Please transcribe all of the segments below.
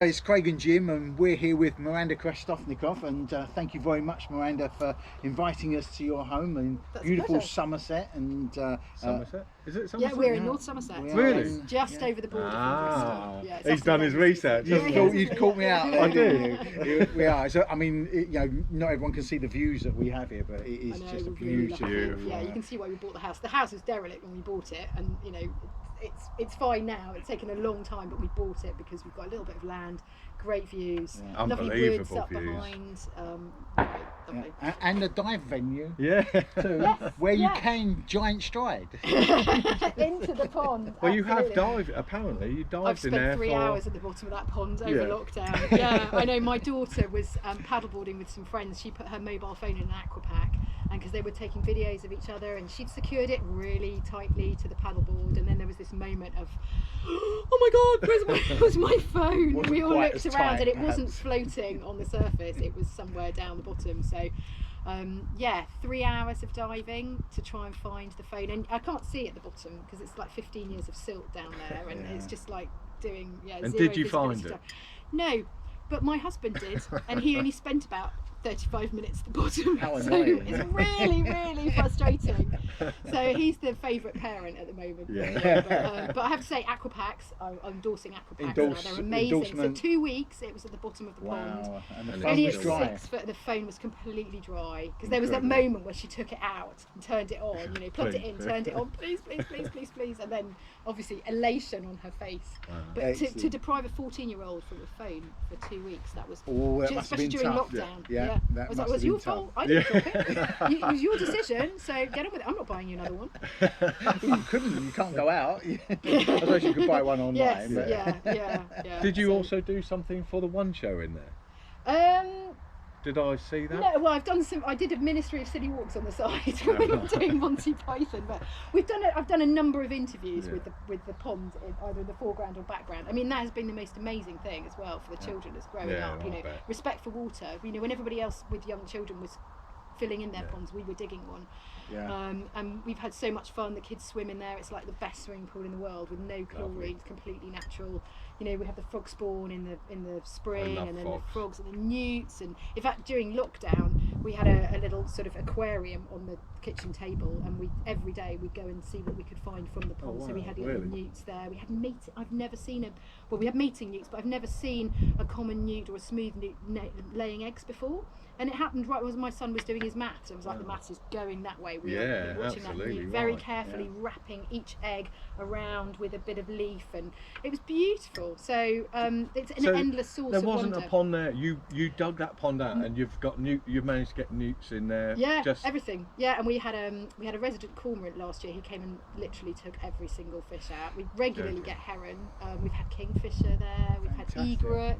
It's Craig and Jim, and we're here with Miranda Krestovnikoff, and thank you very much, Miranda, for inviting us to your home in beautiful Somerset. And Somerset? Is it Somerset? Yeah, we're in North Somerset. Really? Just over the border from Bristol. Yeah, he's done his research. You've caught me out there. I do. We are. So, I mean, you know, not everyone can see the views that we have here, but it is just a beautiful. Yeah, you can see why we bought the house. The house was derelict when we bought it, and you know, it's fine now. It's taken a long time, but we bought it because we've got a little bit of land, great views, lovely woods up behind. Lovely. And a dive venue. Yeah. Too, yes, where you can giant stride into the pond. Well, you have dived. Apparently, you dived I've in there. I've spent 3 hours at the bottom of that pond over lockdown. Yeah, I know. My daughter was paddleboarding with some friends. She put her mobile phone in an aquapack, and because they were taking videos of each other, and she'd secured it really tightly to the paddleboard, and then there was this moment of, oh my God, where's my phone? And we all looked around, and it wasn't floating on the surface. It was somewhere down the bottom. So, yeah, 3 hours of diving to try and find the phone, and I can't see at the bottom because it's like 15 years of silt down there, and it's just like doing And did you find it? No, but my husband did, and he only spent about 35 minutes at the bottom. How so annoying. it's really frustrating. So he's the favourite parent at the moment. Yeah. But I have to say, aquapacks, I'm endorsing aquapacks now. They're amazing. So 2 weeks it was at the bottom of the pond. And the phone Only was at dry. 6 foot, the phone was completely dry, because there was that moment where she took it out and turned it on, you know, plugged it in, turned it on, please, and then obviously elation on her face. But to deprive a 14-year-old from a phone for 2 weeks, that was, especially during tough. lockdown. Yeah. I was like, it was your fault. I didn't drop it. It was your decision. So get on with it. I'm not buying you another one. You couldn't. You can't go out. I suppose you could buy one online. Yes. But... Yeah. Did you also do something for the one show in there? Did I see that? No, well, I did a Ministry of Silly Walks on the side. We're not doing Monty Python, but I've done a number of interviews with the pond in either the foreground or background. I mean, that has been the most amazing thing as well for the children as growing up. You know, respect for water. You know, when everybody else with young children was filling in their ponds, we were digging one. And we've had so much fun. The kids swim in there. It's like the best swimming pool in the world with no chlorine. It's completely natural. You know, we have the frog spawn in the spring, and then the frogs and the newts. And in fact, during lockdown, we had a little sort of aquarium on the kitchen table, and every day we'd go and see what we could find from the pond. So we had little newts there. We had I've never seen we had mating newts, but I've never seen a common newt or a smooth newt laying eggs before. And it happened right as my son was doing his maths. It was like the maths is going that way. We were watching that newt very carefully, wrapping each egg around with a bit of leaf, and it was beautiful. So it's an endless source of wonder. There wasn't a pond there. You dug that pond out, and you've managed to get newts in there. Yeah, everything. Yeah, and we had a resident cormorant last year. He came and literally took every single fish out. We regularly get heron. We've had kingfisher there. We've had egret.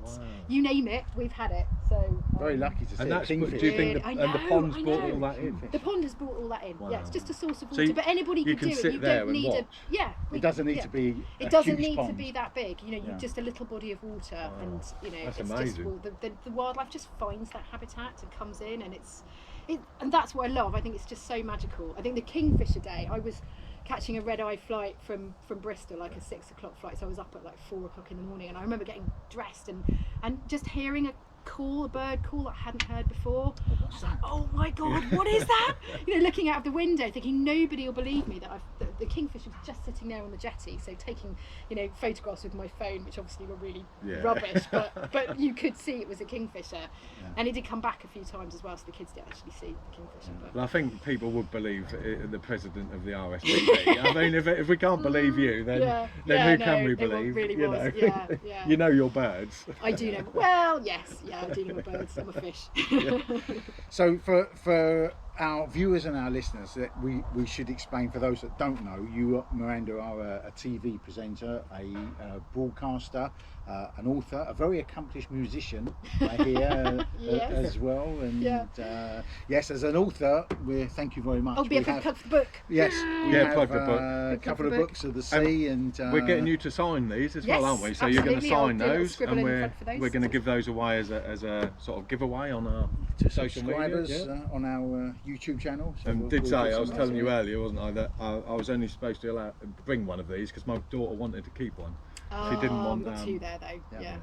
You name it, we've had it. So very lucky to see. Do you think the pond's brought all that in? The pond has brought all that in. Yeah, it's just a source of So water. But anybody you can do sit it. You there don't and need watch. It doesn't need to be. It doesn't huge need pond. to be that big. You know, you just a little body of water, and you know, That's it's amazing. just the wildlife just finds that habitat and comes in, and and that's what I love. I think it's just so magical. I think the kingfisher day, I was catching a red-eye flight from Bristol, like a 6 o'clock flight, so I was up at like 4 o'clock in the morning, and I remember getting dressed and just hearing a bird call that I hadn't heard before. I was like, oh my God, what is that? You know, looking out of the window thinking nobody will believe me that the kingfisher was just sitting there on the jetty, so taking, you know, photographs with my phone, which obviously were really rubbish, but you could see it was a kingfisher. And it did come back a few times as well, so the kids did actually see the kingfisher. But well, I think people would believe the president of the RSPB. I mean, if we can't believe you, then who can we believe? Really you was. know, you know your birds. I do know. Well, yes, I do know my birds. I'm a fish. So for our viewers and our listeners, that we should explain, for those that don't know, you, Miranda, are a TV presenter, a broadcaster, an author, a very accomplished musician, I hear, as well. And yes, as an author, thank you very much. Oh, plug the book. Yes, we have plug the book. A couple of books of the sea, and we're getting you to sign these as well, aren't we? So you're going to sign those, and we're going to give those away as a sort of giveaway on our social media, on our YouTube channel. So I was telling you earlier, wasn't I, that I was only supposed to bring one of these because my daughter wanted to keep one. She didn't want got two there though. Yeah.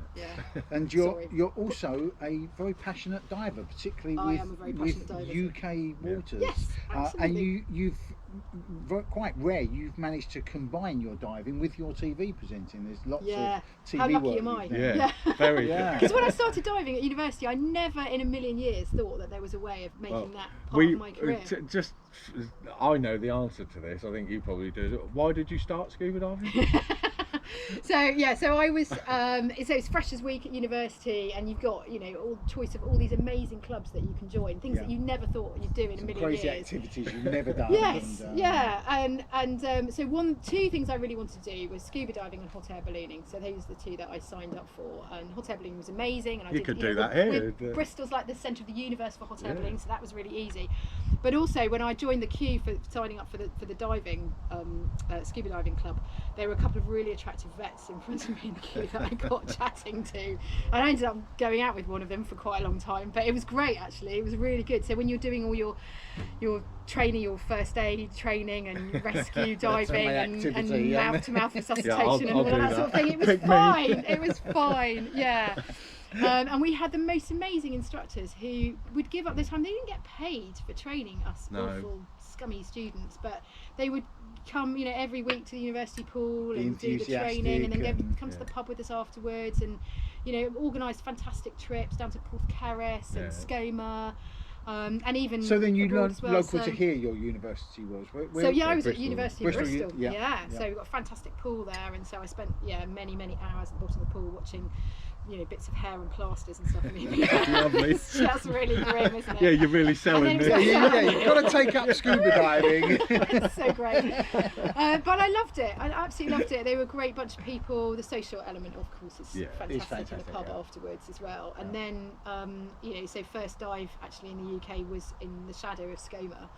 And you're also a very passionate diver, particularly with UK waters. Yes, absolutely. And you've quite rare. You've managed to combine your diving with your TV presenting. There's lots of TV How lucky work am I? Yeah, very good. Because when I started diving at university, I never in a million years thought that there was a way of making that part of my career. I know the answer to this. I think you probably do. Why did you start scuba diving? So I was so it's Freshers Week at university, and you've got all choice of all these amazing clubs that you can join, things that you never thought you'd do in a million crazy years. activities you've never done. Yes, so two things I really wanted to do was scuba diving and hot air ballooning. So those are the two that I signed up for, and hot air ballooning was amazing. And I could do that here. Bristol's like the centre of the universe for hot air ballooning, so that was really easy. But also when I joined the queue for signing up for the diving scuba diving club, there were a couple of really attractive vets in front of me in the queue that I got chatting to, and I ended up going out with one of them for quite a long time. But it was great, actually. It was really good. So when you're doing all your training, your first aid training and rescue diving and mouth-to-mouth resuscitation and all that sort of thing, it was fine. It was fine. Yeah. And we had the most amazing instructors who would give up their time. They didn't get paid for training us awful scummy students, but they would come every week to the university pool and do the training, and then come to the pub with us afterwards, and organised fantastic trips down to Porthcarris and Scuba. And even so then you learned well, local to here your university was I was at University of Bristol. So we've got a fantastic pool there, and so I spent many hours at the bottom of the pool watching bits of hair and plasters and stuff. Lovely. That's really grim, isn't it? Yeah, you're really selling it. You've got to take up scuba diving. It's so great. But I loved it. I absolutely loved it. They were a great bunch of people. The social element, of course, is fantastic in the pub afterwards as well. And then, so first dive actually in the UK was in the shadow of Scuba,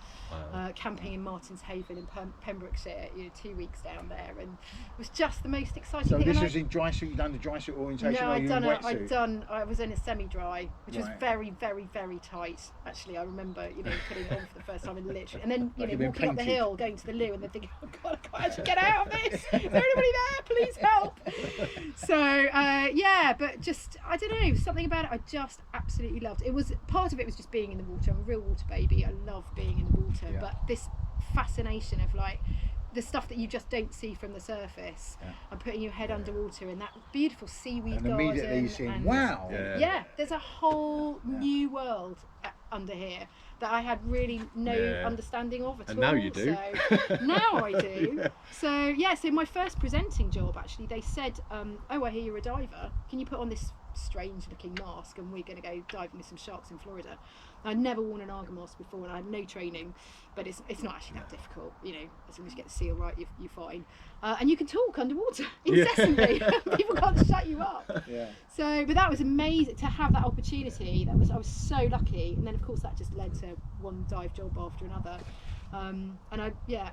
camping in Martin's Haven in Pembrokeshire, 2 weeks down there, and it was just the most exciting thing. So this was in dry suit. You've done the dry suit orientation. No, I was in a semi-dry, which was very, very, very tight. Actually, I remember, putting it on for the first time, and literally, and then walking up the hill, going to the loo, and then thinking, oh God, I can't actually get out of this. Is there anybody there? Please help. So but just I don't know, something about it I just absolutely loved. It was part of it was just being in the water. I'm a real water baby. I love being in the water, but this fascination of the stuff that you just don't see from the surface, and putting your head underwater in that beautiful seaweed and garden. Immediately seeing, wow. There's a whole new world under here that I had really no understanding of at all. And now you do. So now I do. So so my first presenting job, actually, they said, I hear you're a diver. Can you put on this strange looking mask, and we're going to go diving with some sharks in Florida. I'd never worn an Arga mask before, and I had no training, but it's not actually that difficult, as long as you get the seal right, you're fine. And you can talk underwater incessantly. People can't shut you up. So, but that was amazing to have that opportunity. I was so lucky, and then of course that just led to one dive job after another. And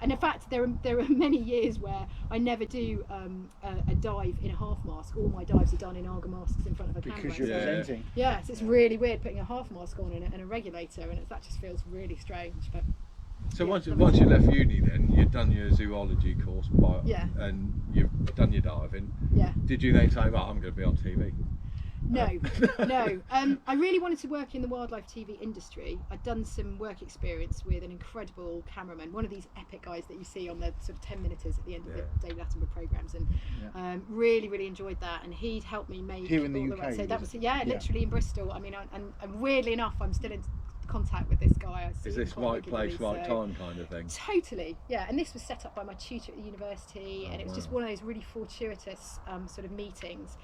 in fact there are many years where I never do a dive in a half mask. All my dives are done in Arga masks in front of a camera. Because you're presenting. So it's really weird putting a half mask on and a regulator, and that just feels really strange. But so once you left uni, then you'd done your zoology course, and you've done your diving. Did you then say, I'm going to be on TV? No. I really wanted to work in the wildlife TV industry. I'd done some work experience with an incredible cameraman, one of these epic guys that you see on the sort of 10-minuters at the end of the David Attenborough programmes, and really, really enjoyed that. And he'd helped me make here in the UK. So that was literally in Bristol. I mean, and weirdly enough, I'm still in contact with this guy. Is this right place, right time kind of thing? Totally, and this was set up by my tutor at the university, and it was just one of those really fortuitous sort of meetings.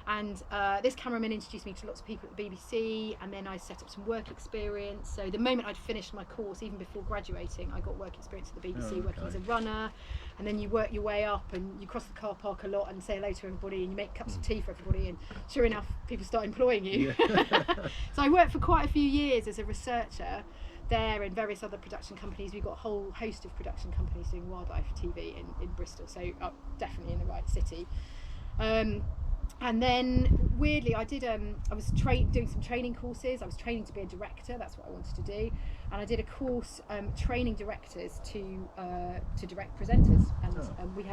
And this cameraman introduced me to lots of people at the BBC, and then I set up some work experience. So the moment I'd finished my course, even before graduating, I got work experience at the BBC working as a runner. And then you work your way up, and you cross the car park a lot and say hello to everybody, and you make cups of tea for everybody, and sure enough, people start employing you. So I worked for quite a few years as a researcher there, and various other production companies. We've got a whole host of production companies doing wildlife TV in Bristol, so definitely in the right city. And then weirdly, I was doing some training courses. I was training to be a director. That's what I wanted to do, and I did a course training directors to direct presenters. And we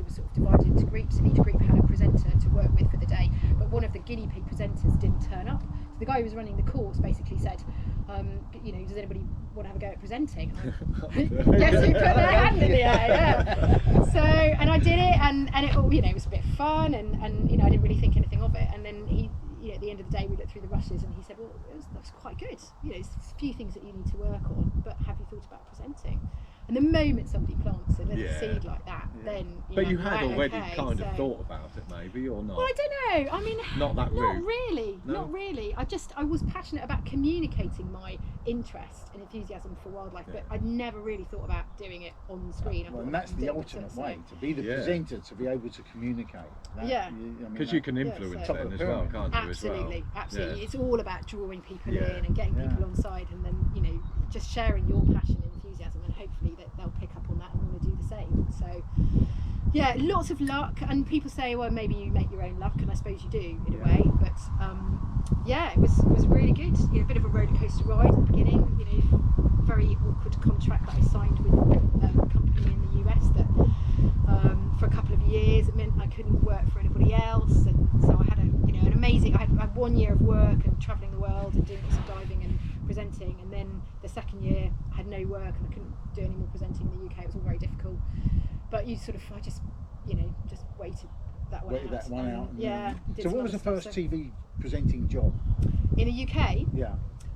were sort of divided into groups, and each group had a presenter to work with for the day. But one of the guinea pig presenters didn't turn up. So the guy who was running the course basically said, does anybody want to have a go at presenting? Guess who put their hand in the air? Yeah. So, and I did it, and it all, it was a bit fun, and I didn't really think anything of it. And then he, at the end of the day, we looked through the rushes, and he said, well, that was quite good. There's a few things that you need to work on, but have you thought about presenting? And the moment somebody plants a little seed like that, then you had already kind of thought about it, maybe, or not? Well, I don't know. I mean, not really. No? Not really. I was passionate about communicating my interest and enthusiasm for wildlife, but I'd never really thought about doing it on the screen. And that's the ultimate way to be the presenter, to be able to communicate. Because you can influence then as well, can't you? Absolutely. It's all about drawing people in and getting people on side, and then just sharing your passion and enthusiasm, and hopefully that they'll pick up on that and want to do the same. So lots of luck, and people say, well, maybe you make your own luck, and I suppose you do in a way, but it was really good. A bit of a roller coaster ride at the beginning, very awkward contract that I signed with a company in the US that for a couple of years it meant I couldn't work for anybody else, and so I had an amazing, I had 1 year of work and travelling the world and doing lots of diving and presenting, and then the second year I had no work and I couldn't do any more presenting in the UK. It was all very difficult, but I just waited that one out. So what was the first TV presenting job in the UK?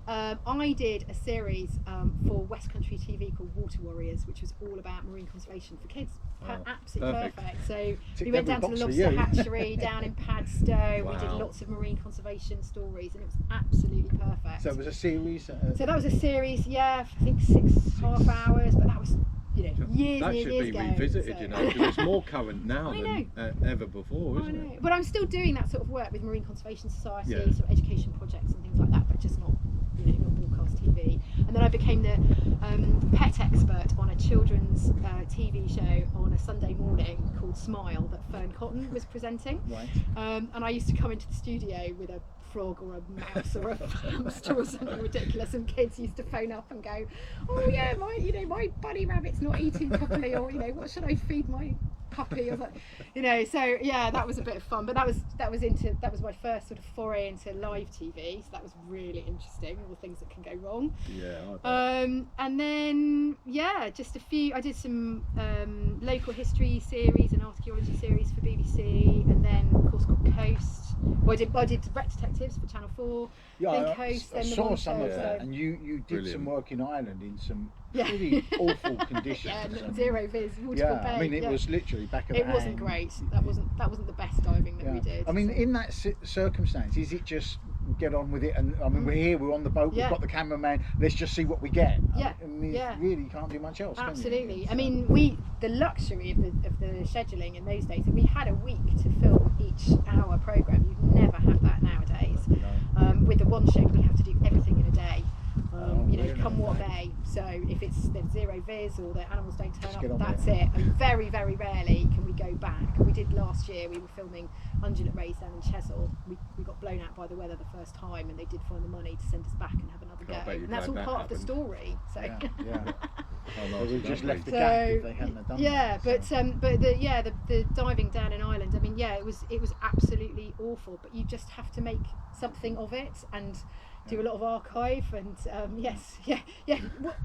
I did a series for West Country TV called Water Warriors, which was all about marine conservation for kids. Absolutely perfect. So we went down to the lobster hatchery down in Padstow. We did lots of marine conservation stories, and it was absolutely perfect. So it was a series? So that was a series, I think 6.5 hours, but that was years that and years ago. That should be revisited, because it's more current now than ever before, isn't it? But I'm still doing that sort of work with Marine Conservation Society, sort of education projects and things like that, but just not broadcast TV. And then I became the pet expert on a children's TV show on a Sunday morning called Smile that Fern Cotton was presenting. Right. And I used to come into the studio with a frog or a mouse or a hamster or something ridiculous, and kids used to phone up and go, oh yeah, my bunny rabbit's not eating properly, or what should I feed my puppy, or so that was a bit of fun. But that was my first sort of foray into live TV, so that was really interesting, all the things that can go wrong. And then just a few, I did some local history series and archaeology series for BBC, and then of course called Coast. Well, I did Ret Detectives for Channel 4. Then Coast. I saw some of that, and you did some work in Ireland in some pretty awful conditions. Zero Viz, Waterfall Bay. I mean, it was literally back of the hand. It wasn't great. That wasn't the best diving that we did. I mean, in that circumstance, is it just get on with it? And I mean, we're here, we're on the boat, we've got the cameraman. Let's just see what we get. I mean, really can't do much else. Absolutely. Can you? I mean, the luxury of the scheduling in those days, that we had a week to film each hour programme. You'd never have that nowadays. With the one show, we have to do everything in a day. Come what may. So if there's zero viz or the animals don't turn up, that's it. And very, very rarely can we go back. We did last year. We were filming Undulate Rays down in Chesil. We got blown out by the weather the first time, and they did find the money to send us back and have another go. And that's all part of the story. So we just left the gap if they hadn't have done that. But the diving down in Ireland. I mean, it was absolutely awful. But you just have to make something of it and do a lot of archive, and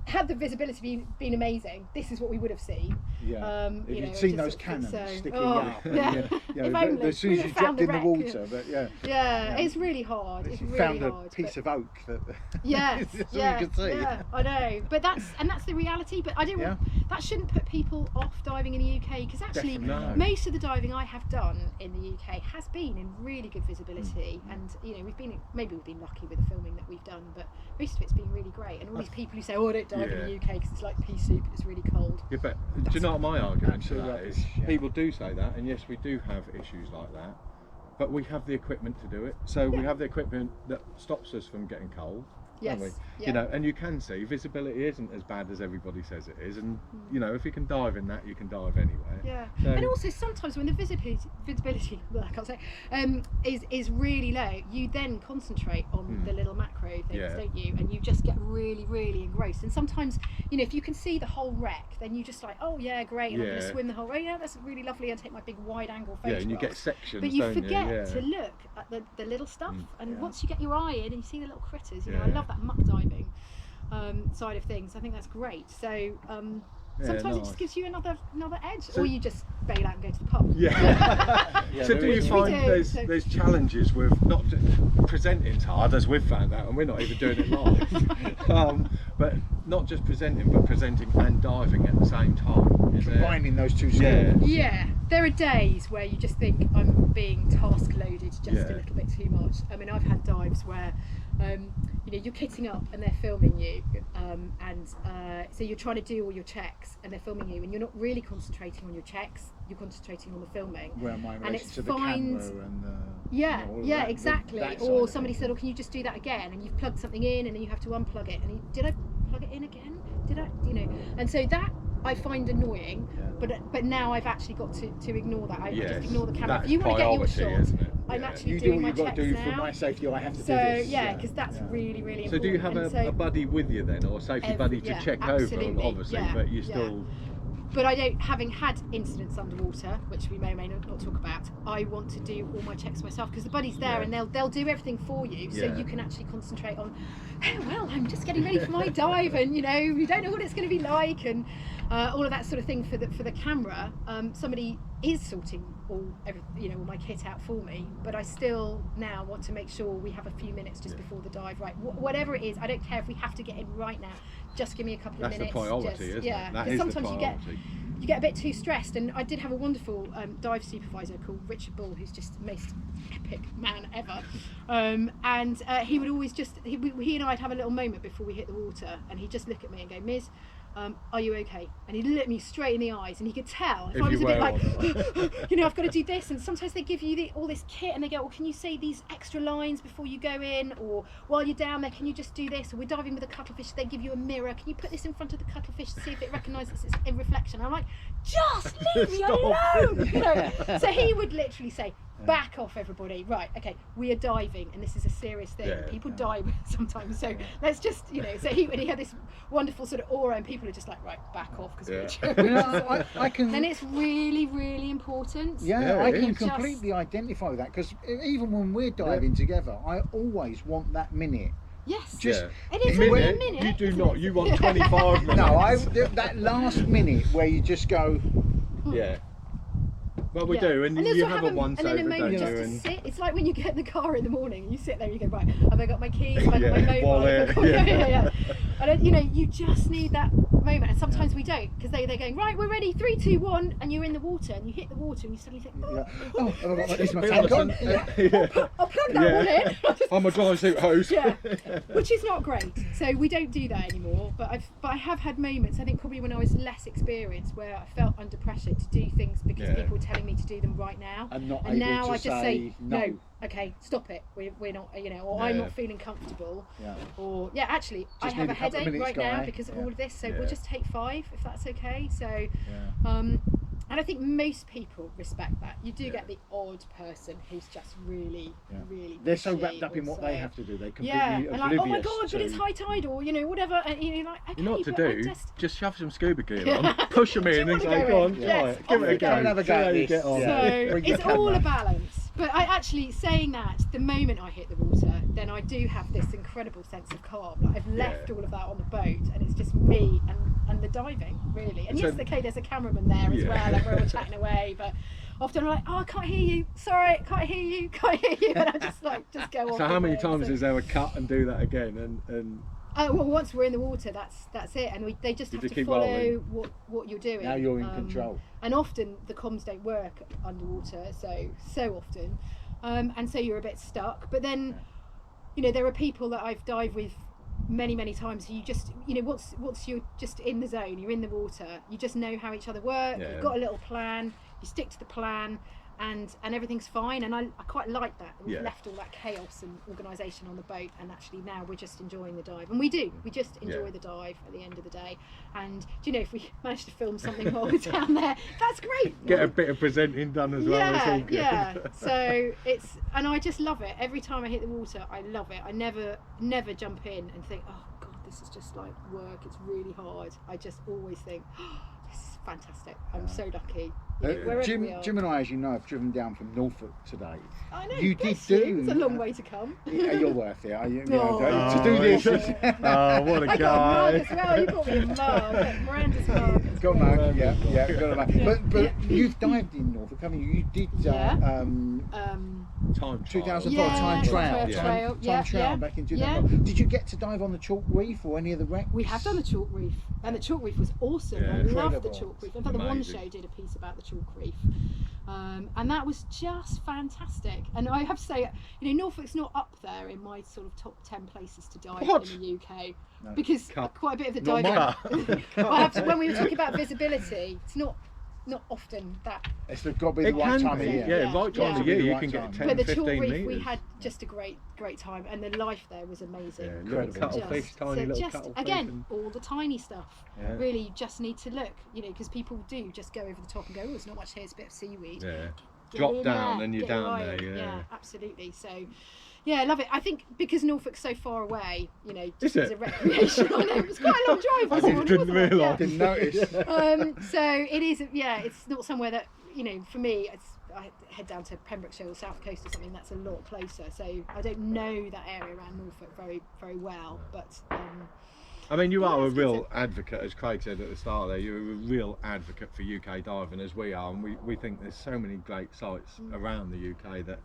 had the visibility been amazing, this is what we would have seen. If you'd seen those cannons sticking out, as soon as you dropped in the water, but it's really hard. It's really found hard. A piece of oak that that's all you could see. I know, but that's the reality. But I don't want, that shouldn't put people off diving in the UK, because actually most of the diving I have done in the UK has been in really good visibility, and we've been lucky with the filming that we've done, but most of it's been really great. And all these people who say, I don't dive in the UK because it's like pea soup, it's really cold. But do you know what my argument to that is? People do say that, and yes, we do have issues like that, but we have the equipment to do it. So we have the equipment that stops us from getting cold. don't we? You know, and you can see visibility isn't as bad as everybody says it is, and you know, if you can dive in that, you can dive anywhere. Yeah, so, and also sometimes when the visibility I can't say is really low, you then concentrate on the little macro things, don't you? And you just get really, really engrossed. And sometimes, you know, if you can see the whole wreck, then you just like, oh yeah, great, and I'm going to swim the whole way. Yeah, that's really lovely. And take my big wide-angle photograph. Yeah, and you get sections, but you forget to look at the little stuff. And once you get your eye in and you see the little critters, you know, I love that muck diving side of things. I think that's great. So sometimes it just gives you another edge, or you just bail out and go to the pub. So do you find there's challenges with not presenting's hard, as we've found out, and we're not even doing it live, but not just presenting, but presenting and diving at the same time? Combining those two skills. Yeah, there are days where you just think I'm being task loaded just a little bit too much. I mean, I've had dives where you know, you're kitting up and they're filming you, so you're trying to do all your checks and they're filming you, and you're not really concentrating on your checks, you're concentrating on the filming. Where am I in and relation it's to the camera and that, exactly. Or somebody said, "Oh, can you just do that again?" And you've plugged something in and then you have to unplug it. And did I plug it in again? Did I? You know? And so that I find annoying. But now I've actually got to ignore that. I just ignore the camera. If you want to get your shot, I'm actually doing my checks now. For my safety, I have to do this. So yeah, because that's really, really important. So do you have a buddy with you then, or a safety buddy to check over, obviously, but you still... But I don't, having had incidents underwater, which we may or may not talk about, I want to do all my checks myself, because the buddy's there and they'll do everything for you, so you can actually concentrate on, oh well, I'm just getting ready for my dive, and you know, you don't know what it's going to be like, and all of that sort of thing for the camera. Somebody is sorting all my kit out for me, but I still now want to make sure we have a few minutes just before the dive, right? Whatever it is, I don't care if we have to get in right now. Just give me a couple of minutes. That's the priority, isn't it? That is sometimes the priority. you get a bit too stressed, and I did have a wonderful dive supervisor called Richard Bull, who's just the most epic man ever, and he would always he and I'd have a little moment before we hit the water, and he'd just look at me and go, "Miz, are you okay?" And he'd look me straight in the eyes, and he could tell if I was a bit like, you know, I've got to do this. And sometimes they give you all this kit, and they go, "Well, can you say these extra lines before you go in, or while you're down there, can you just do this?" Or we're diving with a cuttlefish, they give you a mirror. Can you put this in front of the cuttlefish to see if it recognises it's in reflection? I'm like, just leave me alone. You know? So he would literally say, "Back off, everybody. Right, okay, we are diving, and this is a serious thing. People die sometimes, so let's just, you know." So he had this wonderful sort of aura, and people are just like, "Right, back off," because I can. And it's really, really important. I can completely identify that, because even when we're diving together, I always want that minute. Yes. Just it is a minute. You do not. You want 25 minutes. No, that last minute where you just go. Yeah. Well, we do, and you have a once over, don't you? Just to sit. It's like when you get in the car in the morning and you sit there and you go, right, have I got my keys? Have I got my mobile? Wallet, And you know, you just need that moment, and sometimes we don't, because they're going, right, we're ready, 3, 2, 1, and you're in the water, and you hit the water, and you suddenly think, oh, have I got this my tank on? I'll plug that one in. I'm a dry suit hose. Which is not great. So we don't do that anymore. But I have had moments, I think probably when I was less experienced, where I felt under pressure to do things because people were telling me to do them right now. And now I just say no. Okay, stop it. We're not, you know, or I'm not feeling comfortable. Or actually, just I have a headache right now because of all of this. So we'll just take 5 if that's okay. So, and I think most people respect that. You do get the odd person who's just really, really. They're so wrapped up in what they have to do. They completely and like, oh my god, but it's high tide, or you know, whatever. And you're like, okay, you know what to do? Just shove some scuba gear on, push them in, and say, "Go on, give it a go." Have a go. So it's all a balance. But I actually, saying that, the moment I hit the water, then I do have this incredible sense of calm. Like I've left all of that on the boat, and it's just me and the diving, really. And yes, okay, there's a cameraman there as well, and we're all chatting away, but often I'm like, "Oh, I can't hear you, sorry, can't hear you," and I just go off. So how many times is there a cut and do that again? And well, once we're in the water, that's it, and they just have to follow what you're doing. Now you're in control. And often the comms don't work underwater, so often, and so you're a bit stuck. But then, you know, there are people that I've dived with many times who you just, you know, once you're just in the zone, you're in the water, you just know how each other work. You've got a little plan, you stick to the plan, and everything's fine, and I quite like that. We've Yeah. left all that chaos and organisation on the boat, and actually now we're just enjoying the dive, and we just enjoy Yeah. the dive at the end of the day. And do you know, if we manage to film something while we're down there, that's great. Get a bit of presenting done as well. It's all good. Yeah. So and I just love it. Every time I hit the water, I love it. I never jump in and think, oh God, this is just like work. It's really hard. I just always think, oh, this is fantastic. I'm so lucky. You know, wherever we are. Jim and I, as you know, have driven down from Norfolk today. I know. You did bless do. you. It's a long way to come. Yeah, you're worth it. You Oh. to do this. Oh, what a I got a guy. mug as well. You got me a mug. Miranda's mug. It's Got a great. mug, yeah, got a mug. Yeah. But Yeah. you've dived in Norfolk, haven't you? You did Yeah. Time 2004 Yeah, time trial. trail. Time Yeah, trial yeah. back in Yeah. 2004. Did you get to dive on the chalk reef or any of the wrecks? We have done the chalk reef, and the chalk reef was awesome. Yeah. I loved the Incredible. chalk reef. In fact, the One Amazing. Show did a piece about the chalk reef, and that was just fantastic. And I have to say, you know, Norfolk's not up there in my sort of top 10 places to dive What? in the UK, No. because Cut. quite a bit of the Not diving. I have to, when we were talking about visibility, it's not often that. It's got to be the It right can time be, of year. yeah, right time Yeah. of year. You Right can time. get 10, But the chalk 15 reef, metres. we had just a great time, and the life there was amazing. Yeah, Incredible. little cuttlefish, Just, tiny so little just cuttlefish. again, all the tiny stuff. Yeah. Really, you just need to look, you know, because people do just go over the top and go, oh, there's not much here, it's a bit of seaweed. Yeah. Get Drop in down there, and you're get your down eye there, in. yeah. Absolutely. So, yeah, I love it. I think because Norfolk's so far away, you know, just Is as it? a recreation, I know it was quite a long drive. I this morning, didn't wasn't it? realise. Didn't notice. So it is, it's not somewhere that, you know, for me, I head down to Pembrokeshire or South Coast or something that's a lot closer. So I don't know that area around Norfolk very, very well, but. I mean, you Yeah, are a it's good real to- advocate, as Craig said at the start there, you're a real advocate for UK diving, as we are, and we think there's so many great sites around the UK that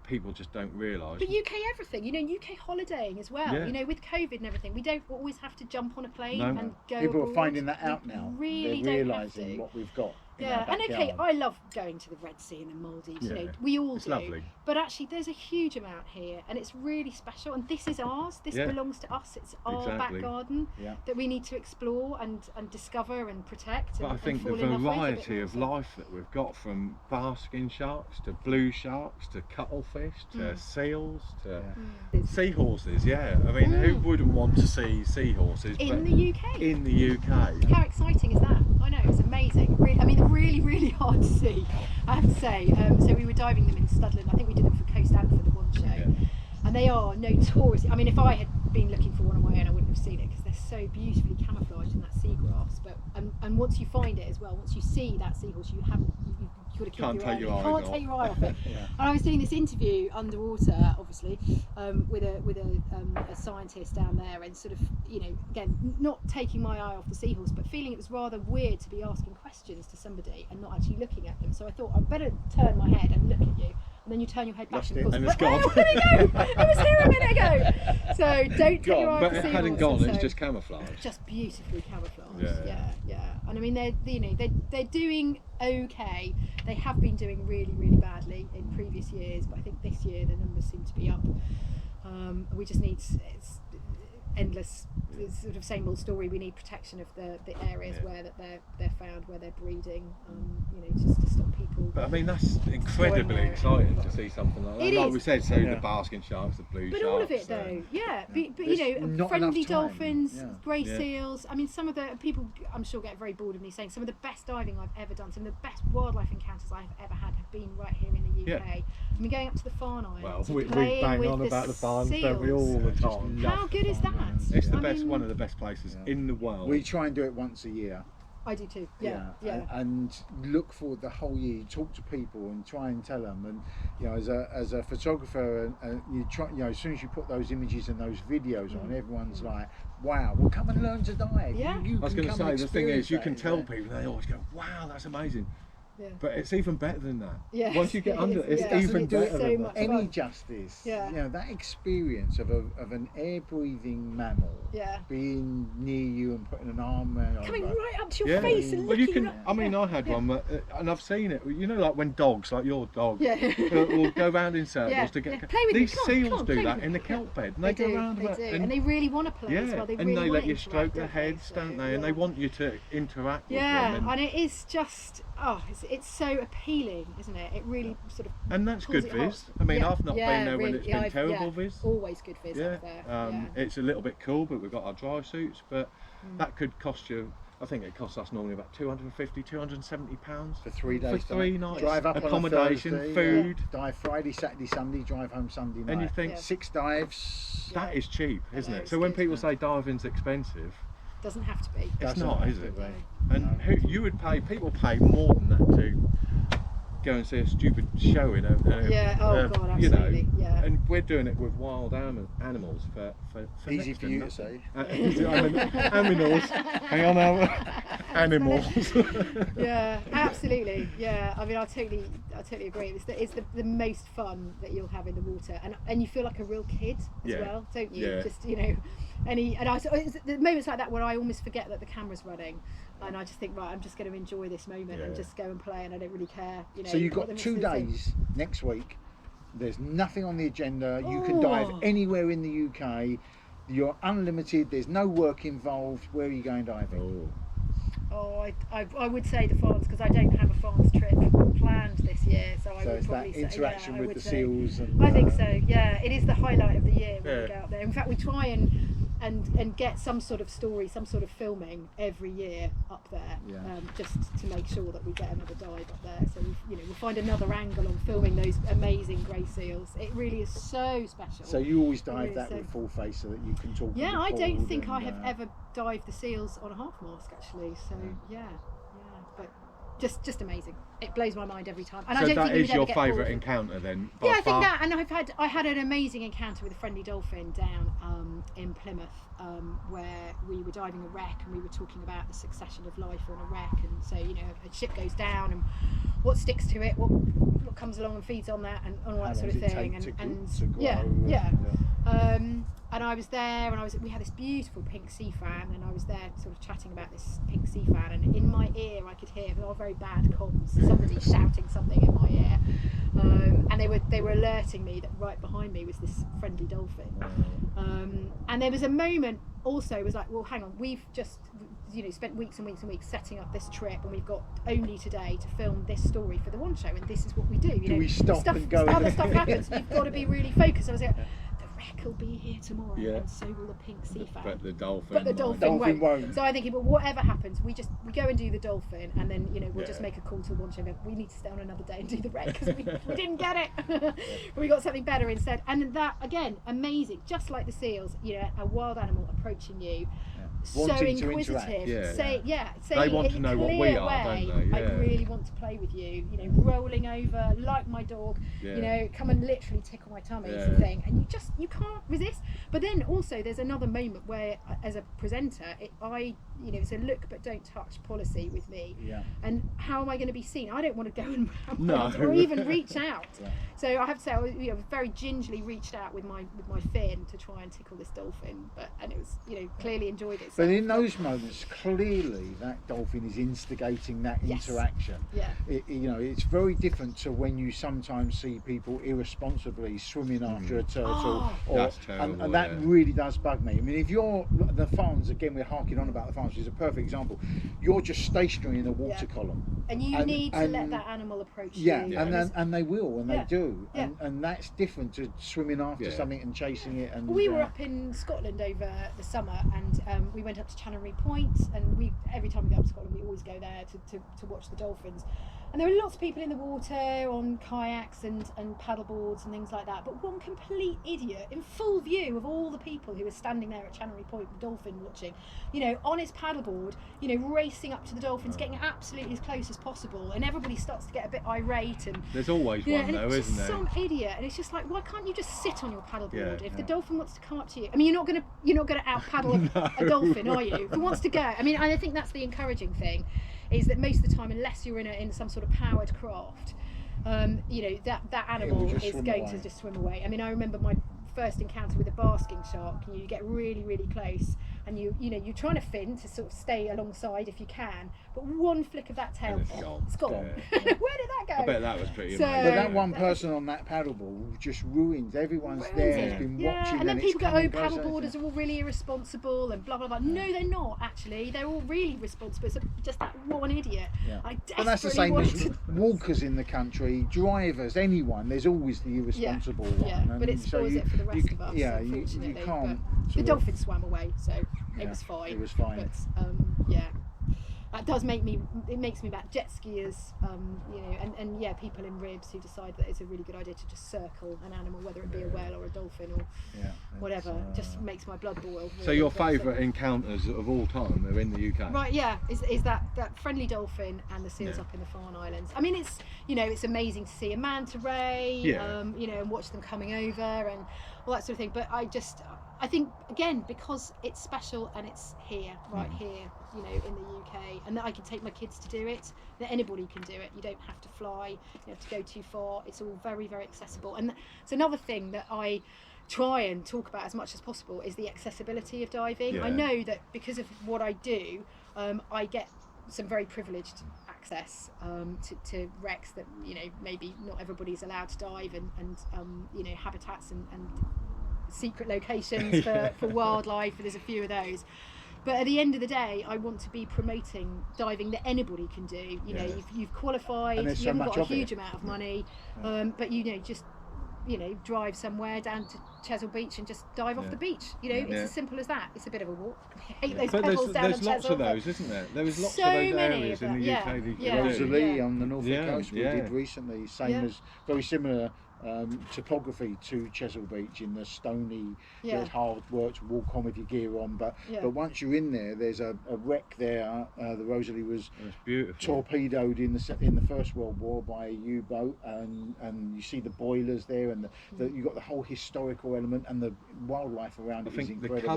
people just don't realise. But UK everything, you know, UK holidaying as well. Yeah. You know, with COVID and everything, we don't always have to jump on a plane No. and go People are abroad. finding that We out now. Really They're don't have realising to. what we've got. in Yeah, our and okay, backyard. I love going to the Red Sea and the Maldives. You Yeah. know, we all It's do. lovely. But actually, there's a huge amount here, and it's really special. And this is ours. This Yeah. belongs to us. It's our Exactly. back garden Yeah. that we need to explore and discover and protect. But and, I think and the fall in love with a bit variety more. of life that we've got, from basking sharks to blue sharks to cuttlefish to seals to seahorses, yeah. I mean, who wouldn't want to see seahorses? In but the UK. in the UK. How exciting is that? I know, it's amazing. Really, I mean, they're really, really hard to see, I have to say. So we were diving them in Studland. I think we did them for Coast and for the One Show. Yeah. And they are notorious. I mean, if I had been looking for one on my own, I wouldn't have seen it because they're so beautifully camouflaged in that seagrass. But and once you find it as well, once you see that seahorse, you've got to keep Can't your take eye your on it. eyes You can't off. take your eye off it. Yeah. And I was doing this interview underwater, obviously, with a scientist down there, and sort of, you know, again, not taking my eye off the seahorse, but feeling it was rather weird to be asking questions to somebody and not actually looking at them. So I thought I'd better turn my head and look at you. And then you turn your head back, Lost and it. of course, And it's where gone. did it go? It was here a minute ago. So don't take your eye off But the it seahorse. hadn't gone, and it's so- just camouflage. just beautifully camouflaged. Yeah. Yeah. And I mean, they're doing okay. They have been doing really, really badly in previous years, but I think this year the numbers seem to be up. We just need it's endless, it's sort of same old story. We need protection of the areas Yeah. where that they're found, where they're breeding. You know, just to stop people. But I mean, that's incredibly there. exciting to see something like that. It Like is. we said, so Yeah. the basking sharks, the blue But sharks. all of it though, yeah. But There's you know, not friendly enough time. dolphins, Yeah. grey Yeah. seals. I mean, some of the people, I'm sure, get very bored of me saying some of the best diving I've ever done, some of the best wildlife encounters I've ever had have been right here in the UK. Yeah. I mean, going up to the Farne Islands, Well, and we playing bang with on the about the farms, seals. don't we, all the time? How good is that? It's the I best, mean, one of the best places Yeah. in the world. We try and do it once a year. I do too. Yeah. And look forward the whole year. Talk to people and try and tell them. And you know, as a photographer, and you try, you know, as soon as you put those images and those videos on, everyone's like, "Wow, well, come and learn to dive." Yeah. You I was can going to come and say, the thing is, experience you that, can tell yeah. people, they always go, "Wow, that's amazing." Yeah. But it's even better than that. Yes, Once you get it under, is, it's yeah. even It's better so than much that. Any fun. justice, Yeah. you know, that experience of an air-breathing mammal Yeah. being near you and putting an arm around Coming over. right up to your Yeah. face and Well, you looking can. right- I mean, I had Yeah. one, and I've seen it. You know, like when dogs, like your dog, Yeah. will go round in circles Yeah, to get. yeah. Play with me, These come on, seals come on, do play that with in me. the kelp bed, and They they go do, round they about, do. And they really want to play as well. They and really they want let to you interact, stroke their don't they? heads, So, don't they? And they yeah. want you to interact with Yeah, them. and it is just, it's so appealing, isn't it? It really sort of. And that's pulls good it viz. hot. I mean, Yeah, I've not been there when really, it's been terrible viz. Always good viz Yeah, up there. it's a little bit cool, but we've got our dry suits, but that could cost you, I think it costs us normally about £250, £270 for 3 days. for 3 nights. Drive up accommodation, on a Thursday, food. Dive Friday, Saturday, Sunday, drive home Sunday night. And you think 6 dives. that is cheap, isn't it? it's So when good, people say diving's expensive, Doesn't have to be. it's Doesn't not, have is to it? be. And who you would pay? People pay more than that to go and see a stupid show in a God, absolutely. you know, yeah. and we're doing it with wild animals for Easy next for you to nothing. say. Animals. Hang on, animals. Yeah, absolutely. Yeah, I mean, I totally agree. It's the most fun that you'll have in the water, and you feel like a real kid as well, don't you? Yeah. Just it's the moments like that where I almost forget that the camera's running, and I just think, right, I'm just going to enjoy this moment and just go and play, and I don't really care. You know. So you've what got the 2 rest of the thing- days next week. There's nothing on the agenda. You can dive anywhere in the UK. You're unlimited. There's no work involved. Where are you going diving? I would say the France, because I don't have a France trip planned this year, so I So would it's that probably say interaction I with would the say- seals. And, I think so. Yeah, it is the highlight of the year when Yeah. we go out there. In fact, we try and get some sort of story, some sort of filming every year up there, just to make sure that we get another dive up there. So we'll find another angle on filming those amazing grey seals. It really is so special. So you always dive Really that so. with full face so that you can talk. Yeah, and I don't record think and, I have ever dived the seals on a half mask actually. So yeah, but just amazing. It blows my mind every time. And So I don't that think you is would ever your get favourite bored. encounter then? By Yeah, I think far? that, and I had an amazing encounter with a friendly dolphin down in Plymouth, where we were diving a wreck and we were talking about the succession of life on a wreck, and so a ship goes down and what sticks to it, what comes along and feeds on that, and all How that sort long of does it thing, take and to grow yeah, and- yeah. And I was there, and we had this beautiful pink sea fan, and I was there sort of chatting about this pink sea fan, and in my ear I could hear, with very bad comms, somebody shouting something in my ear, and they were alerting me that right behind me was this friendly dolphin, and there was a moment also, it was like, well, hang on, we've just spent weeks and weeks and weeks setting up this trip, and we've got only today to film this story for the one show, and this is what we do. Do we stop and go? Other stuff happens. You've got to be really focused. I was like, the wreck will be here tomorrow, Yeah. and so will the pink sea fan. But the dolphin. But the dolphin Dolphin won't. won't. So I think, well, whatever happens, we go and do the dolphin, and then we'll just Yeah. make a call to one show. We need to stay on another day and do the wreck because we didn't get it. We got something better instead. And that again, amazing. Just like the seals, a wild animal approaching you. So Wanting to inquisitive. interact. Saying They want in to a know what we clear are, way, don't they? I Yeah. really want to play with you. Rolling over like my dog. Yeah. Come and literally tickle my tummy, sort Yeah. of thing. And you can't resist. But then also there's another moment where, as a presenter, it's a look but don't touch policy with me. Yeah. And how am I going to be seen? I don't want to go and No. or even reach out. Yeah. So I have to say, I very gingerly reached out with my fin to try and tickle this dolphin, and it was clearly enjoyed it. So But in those moments, clearly that dolphin is instigating that Yes. interaction. yeah. It's very different to when you sometimes see people irresponsibly swimming after a turtle. Oh. That's terrible, and that yeah. really does bug me. I mean, if you're the farms, again, we're harking on about the farms, which is a perfect example. You're just stationary in a water Yeah. column. And you need to let that animal approach you. And they will, and Yeah. they do, Yeah. and that's different to swimming after Yeah. something and chasing it. And We were up in Scotland over the summer, and we went up to Channery Point, and every time we go up to Scotland we always go there to watch the dolphins. And there were lots of people in the water on kayaks and paddleboards and things like that, but one complete idiot in full view of all the people who were standing there at Channery Point dolphin watching, on his paddleboard, racing up to the dolphins, getting absolutely as close as possible, and everybody starts to get a bit irate, and There's always yeah, one and though, it's isn't just there? some idiot, and it's just like, why can't you just sit on your paddleboard? Yeah, If the dolphin wants to come up to you, I mean, you're not gonna out paddle a dolphin, are you? If it wants to go, I mean, I think that's the encouraging thing, is that most of the time, unless you're in some sort of powered craft, that animal just is swim going away. to just swim away. I mean, I remember my first encounter with a basking shark. You get really, really close, and you're trying to fin to sort of stay alongside if you can, but one flick of that tail, And it's gone. it's gone. Yeah. Where did that go? I bet that was pretty So- amazing. But that one person on that paddleboard just ruins. Everyone's there has been watching. And then it's people go, coming oh, closer. paddleboarders are all really irresponsible and blah blah blah. No, they're not actually. They're all really responsible. It's just that one idiot. Yeah. I But that's the desperately same wanted as to- walkers in the country, drivers, anyone. There's always the irresponsible one. Yeah, but and it so spoils it for the rest of us. Yeah, you unfortunately. can't. But the sort of- dolphin swam away, so Yeah, it was fine. it was fine. But yeah, that does make me. It makes me back jet skiers, and yeah, people in ribs who decide that it's a really good idea to just circle an animal, whether it be a whale or a dolphin or Yeah, whatever. Just makes my blood boil. So your favourite encounters of all time are in the UK? Right, yeah, is that friendly dolphin and the seals Yeah. up in the Farne Islands. I mean, it's amazing to see a manta ray, and watch them coming over and all that sort of thing. But I think again, because it's special and it's here, right here, in the UK, and that I can take my kids to do it, that anybody can do it. You don't have to fly, you don't have to go too far. It's all very, very accessible. And it's another thing that I try and talk about as much as possible is the accessibility of diving. Yeah. I know that because of what I do, I get some very privileged access to wrecks that maybe not everybody's allowed to dive, and habitats and secret locations for wildlife, and there's a few of those. But at the end of the day, I want to be promoting diving that anybody can do. You've qualified, And you there's so haven't much got a of it. huge amount of money, but just drive somewhere down to Chesil Beach and just dive off the beach. It's as simple as that. It's a bit of a walk. I hate those But pebbles down there's on lots Chesil, of those, isn't there? There was lots so of those many areas of in the them, UK that you yeah. could do. Rosalie Yeah. on the Norfolk Yeah, coast we yeah. did recently, same Yeah. as very similar topography to Chesil Beach in the stony, Yeah. hard work to walk on with your gear on, but once you're in there, there's a wreck there. The Rosalie was It's beautiful. torpedoed in the First World War by a U-boat, and you see the boilers there, and you got the whole historical element, and the wildlife around I it is think the incredible.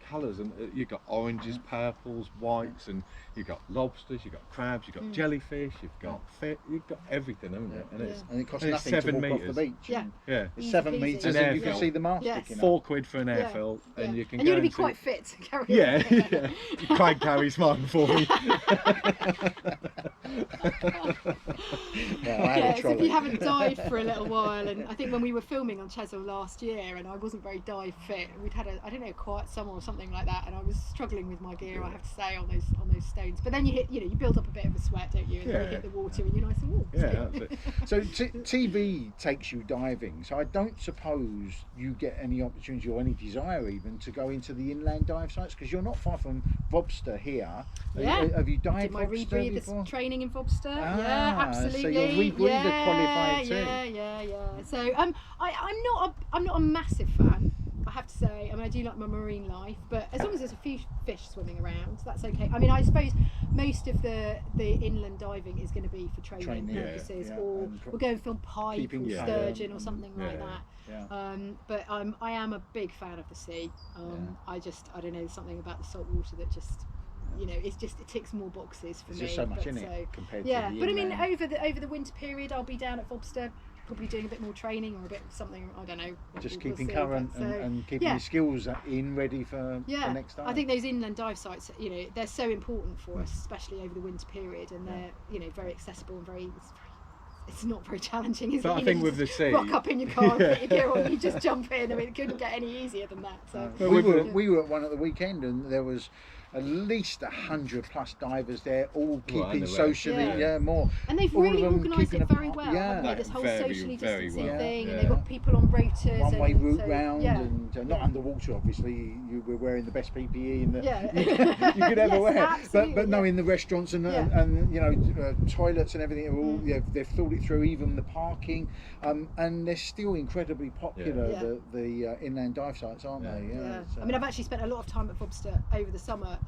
colours, and you've got oranges, purples, whites, and you've got lobsters, you've got crabs, you've got jellyfish, you've got fish, you've got everything, haven't you? And And it costs and it's nothing to 7 walk off metres. the beach. Yeah. Yeah. It's Easy 7 peasy. metres, An and you can airfield. see the mast Yes. sticking up. £4 for an Yeah. airfill, and you can and go you're going to be and see- quite fit to carry Yeah, on. yeah. Craig carries mine for me. Yeah, I had a Yeah, so if trolley. you haven't dived for a little while, and I think when we were filming on Chesil last year, and I wasn't very dive fit, we'd had a quiet summer or something like that, and I was struggling with my gear, I have to say, on those stones. But then you build up a bit of a sweat, don't you? And then you hit the water, and you're nice and warm. Yeah, that's it. So TV takes you diving, so I don't suppose you get any opportunity or any desire even to go into the inland dive sites, because you're not far from Vobster here. Yeah. Have you dived Did my Vobster rebreather before? training in Vobster? Ah, Yeah, absolutely. so you're rebreather qualified too. Yeah. So I'm not a massive fan, I have to say. I mean, I do like my marine life, but as long as there's a few fish swimming around, that's okay. I mean, I suppose most of the inland diving is going to be for training purposes, or and we'll go and film pike keeping or your sturgeon or something like Yeah. that. Yeah. But I am a big fan of the sea. I don't know, something about the salt water that just it ticks more boxes for There's me. just so much but in it compared to yeah, the but I mean, inland. over the winter period, I'll be down at Vobster, probably doing a bit more training or a bit of something. I don't know. Just we'll keeping see, current but, and keeping your skills ready for the next time. I think those inland dive sites, they're so important for us, especially over the winter period, and they're very accessible and very. It's not very challenging, is it? But I think with the sea, rock up in your car, put your gear on, you just jump in. I mean, it couldn't get any easier than that. So Well, we were at one at the weekend, and there was at least 100+ divers there, all keeping and socially, more. And they've all really of them organised it keeping very apart. well, Yeah. haven't they? This whole Very, socially very distancing well. thing, Yeah. and they've got people on rotors. One-way and route so, round, yeah. and not underwater, obviously. You were wearing the best PPE and Yeah. you could ever Yes, wear. absolutely, But no, yeah. in the restaurants and toilets and everything are all they've thought it through, even the parking, and they're still incredibly popular. Yeah. The inland dive sites, aren't they? Yeah. So- I mean, I've actually spent a lot of time at Vobster over the summer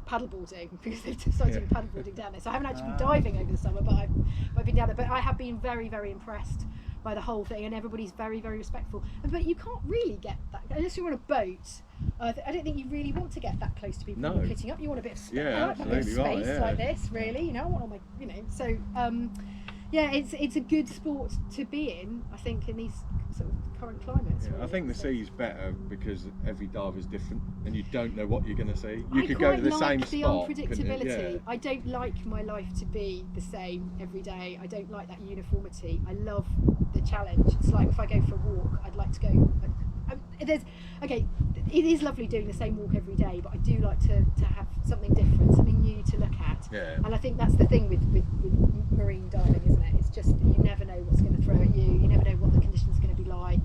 paddleboarding, because they've decided to do paddleboarding down there. So I haven't actually been diving over the summer, but I've been down there. But I have been very, very impressed by the whole thing, and everybody's very, very respectful. But you can't really get that unless you're on a boat. I don't think you really want to get that close to people when you're hitting up. You want a bit of space, Yeah, I like a bit of absolutely right, space yeah. like this, really. I want all my, so. yeah, it's a good sport to be in, I think, in these sort of current climates. Yeah, really. I think the sea's better because every dive is different and you don't know what you're going to see. I You could go to the quite same like the spot. couldn't you? unpredictability. Yeah. I don't like my life to be the same every day. I don't like that uniformity. I love the challenge. It's like if I go for a walk, I'd like to go. It is lovely doing the same walk every day, but I do like to have something different, something new to look at. Yeah. And I think that's the thing with marine diving, isn't it? It's just you never know what's going to throw at you. You never know what the conditions are going to be like.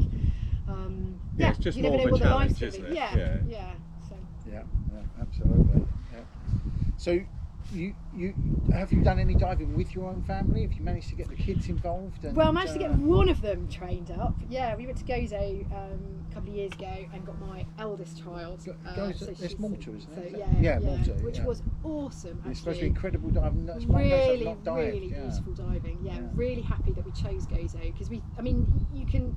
Yeah, it's just you more never of know a what the life's challenge, gonna be. isn't it? Yeah. So. Yeah, absolutely. Yeah. So you have you done any diving with your own family? Have you managed to get the kids involved? And, Well, I managed to get one of them trained up. Yeah, we went to Gozo a couple of years ago and got my eldest child. It's Malta, isn't it? So, Yeah, Malta. Which was awesome. It's supposed to be Actually. incredible diving. That's one place I've not dived. Really beautiful diving. Yeah, Yeah. really happy that we chose Gozo because you can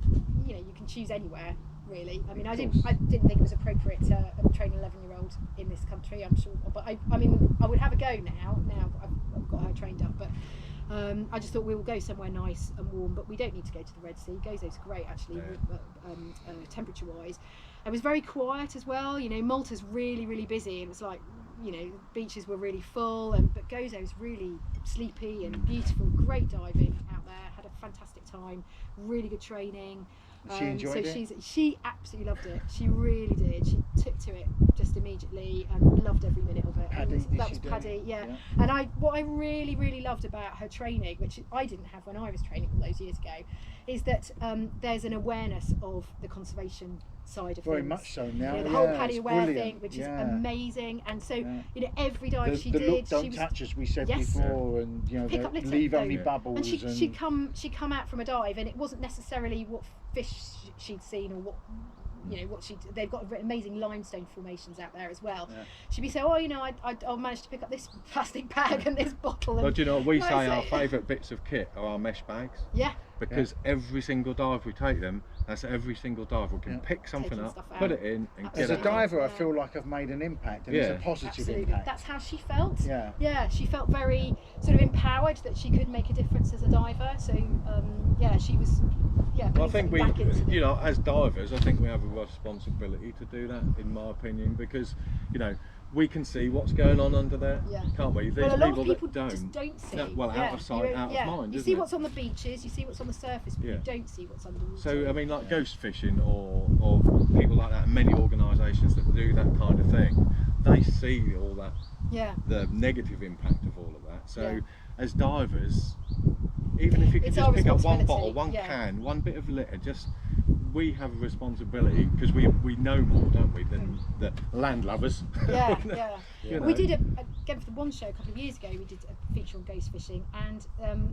choose anywhere. Really, I mean, I didn't think it was appropriate to train an 11-year-old in this country. I'm sure, but I would have a go now. Now I've got her trained up, but I just thought we will go somewhere nice and warm. But we don't need to go to the Red Sea. Gozo's great actually, temperature-wise. It was very quiet as well. You know, Malta's really, really busy, and it's like, you know, beaches were really full, but Gozo's really sleepy and beautiful. Great diving out there. Had a fantastic time. Really good training. She enjoyed it? She absolutely loved it. She really did. She took to it just immediately and loved every minute of it. PADI, That was PADI, yeah. And what I really, really loved about her training, which I didn't have when I was training all those years ago, is that there's an awareness of the conservation side of Very things. much so now. The whole yeah, PADI it's aware brilliant. thing, which is amazing. And so, Yeah. you know, every dive she the did, look, don't she was touch, as we said Yes. before, and you know, Pick up litter, leave only though. bubbles. And she'd come out from a dive, and it wasn't necessarily what fish she'd seen or what, you know, they've got amazing limestone formations out there as well. Yeah. She'd be saying, oh, you know, I managed to pick up this plastic bag and this bottle. And But you know, we What say is our it? favourite bits of kit are our mesh bags. Yeah. Because every single dive we take them, that's every single dive we can pick something Taking up, stuff put out. it in, and As get a it out. diver, I Yeah. feel like I've made an impact, and it's a positive Absolutely. impact. That's how she felt. Yeah. Yeah, she felt very sort of empowered that she could make a difference as a diver. So yeah, she was. Yeah. Well, I think we, back into you know, as divers, I think we have a responsibility to do that, in my opinion, because, you know, we can see what's going on under there, can't we? These Well, a lot of people people that just don't see. out of sight, out of mind. You isn't see it? what's on the beaches, you see what's on the surface, but you don't see what's underwater. So, I mean, like ghost fishing or people like that, many organisations that do that kind of thing, they see all that, the negative impact of all of that. So, as divers, even if you could just pick up one bottle, one can, one bit of litter, we have a responsibility because we know more, don't we, than the landlubbers. You know. We did again for the One Show a couple of years ago. We did a feature on ghost fishing, and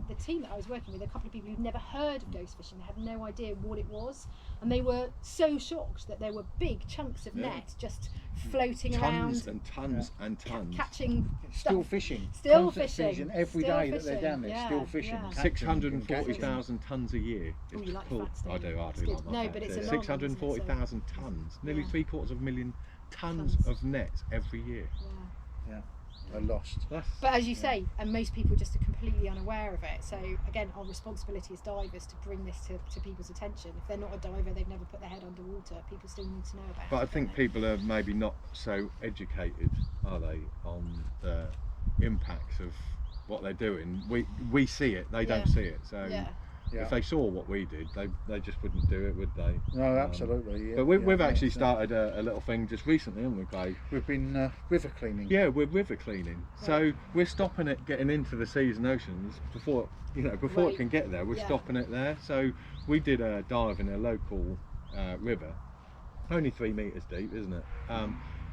the team that I was working with, a couple of people who'd never heard of ghost fishing, they had no idea what it was, and they were so shocked that there were big chunks of net just floating tons around, and tons and tons, catching still stuff. fishing, Still constant fishing. every Still day that they're fishing. down there, still fishing. Yeah. 640,000 tonnes a year. Oh, you like cool. facts, I don't do. you? I It's do good. like my No, facts. but it's Yeah. a long one, isn't it? 640,000 tonnes, nearly 750,000 tons of nets every year. Yeah, they're lost. But as you say, and most people just are completely unaware of it. So again, our responsibility as divers to bring this to people's attention. If they're not a diver, they've never put their head underwater, people still need to know about it. But I think people are maybe not so educated, are they, on the impacts of what they're doing. We see it, they don't see it. So if they saw what we did, they just wouldn't do it, would they? No, absolutely. Yeah, but we've actually started a little thing just recently, haven't we, Craig? We've been river cleaning. Yeah, we're river cleaning. So we're stopping it getting into the seas and oceans before it can get there. We're stopping it there. So we did a dive in a local river, only 3 metres deep, isn't it?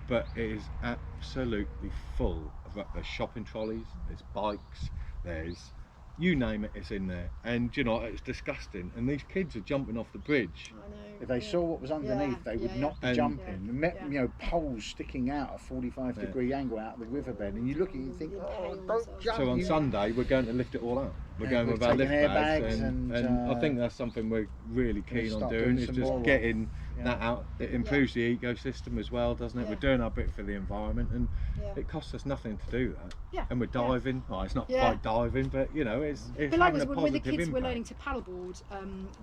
But it is absolutely full of there's shopping trolleys, there's bikes, there's you name it, it's in there. And you know, it's disgusting. And these kids are jumping off the bridge If they saw what was underneath, they would not be jumping. You know, poles sticking out at 45-degree angle out of the riverbed, and you look at it and think, oh, don't jump. So on Sunday, we're going to lift it all up. We're going with our lift bags, and I think that's something we're really keen on doing, is just getting that out. It improves the ecosystem as well, doesn't it? We're doing our bit for the environment, and it costs us nothing to do that. And we're diving. Well, it's not quite diving, but you know, it's but having a positive when the kids impact. were learning to paddleboard,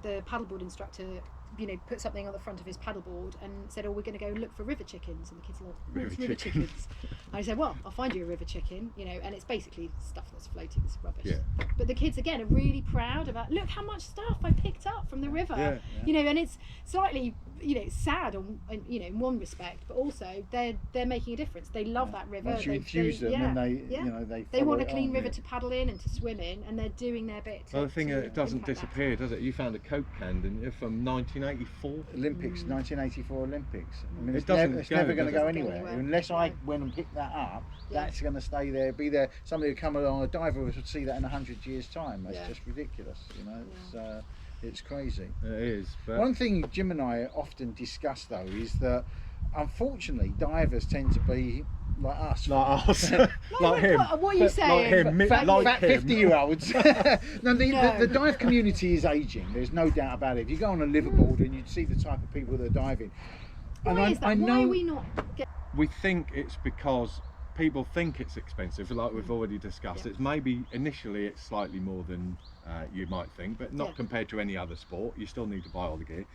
the paddleboard instructor, you know, put something on the front of his paddleboard and said, "Oh, we're going to go look for river chickens." And the kids are like, "What's river chickens?" And I said, "Well, I'll find you a river chicken, you know." And it's basically stuff that's floating, it's rubbish. But the kids again are really proud about, look how much stuff I picked up from the river, you know. And it's slightly, you know, sad on, you know, in one respect, but also they're making a difference. They love that river. Once you infuse them, then they, you know, they want a clean river to paddle in and to swim in, and they're doing their bit. Well, the thing is, it doesn't disappear, does it? You found a Coke can, didn't you, from 1984? Olympics, 1984 Olympics. I mean, It's never going to go doesn't anywhere. go Unless I went and picked that up, that's going to stay there, be there. Somebody would come along, a diver would see that in 100 years' time. That's just ridiculous, you know. It's crazy. It is. But one thing Jim and I often discuss, though, is that unfortunately divers tend to be like us. Like us. Like him. What are you saying? Like him. Fat Like him. 50-year-olds. No, the dive community is ageing. There's no doubt about it. If you go on a liveaboard and you see the type of people that are diving. Why is that? I know, why are we not we think it's because people think it's expensive, like we've already discussed. It's maybe initially it's slightly more than you might think, but not compared to any other sport. You still need to buy all the gear.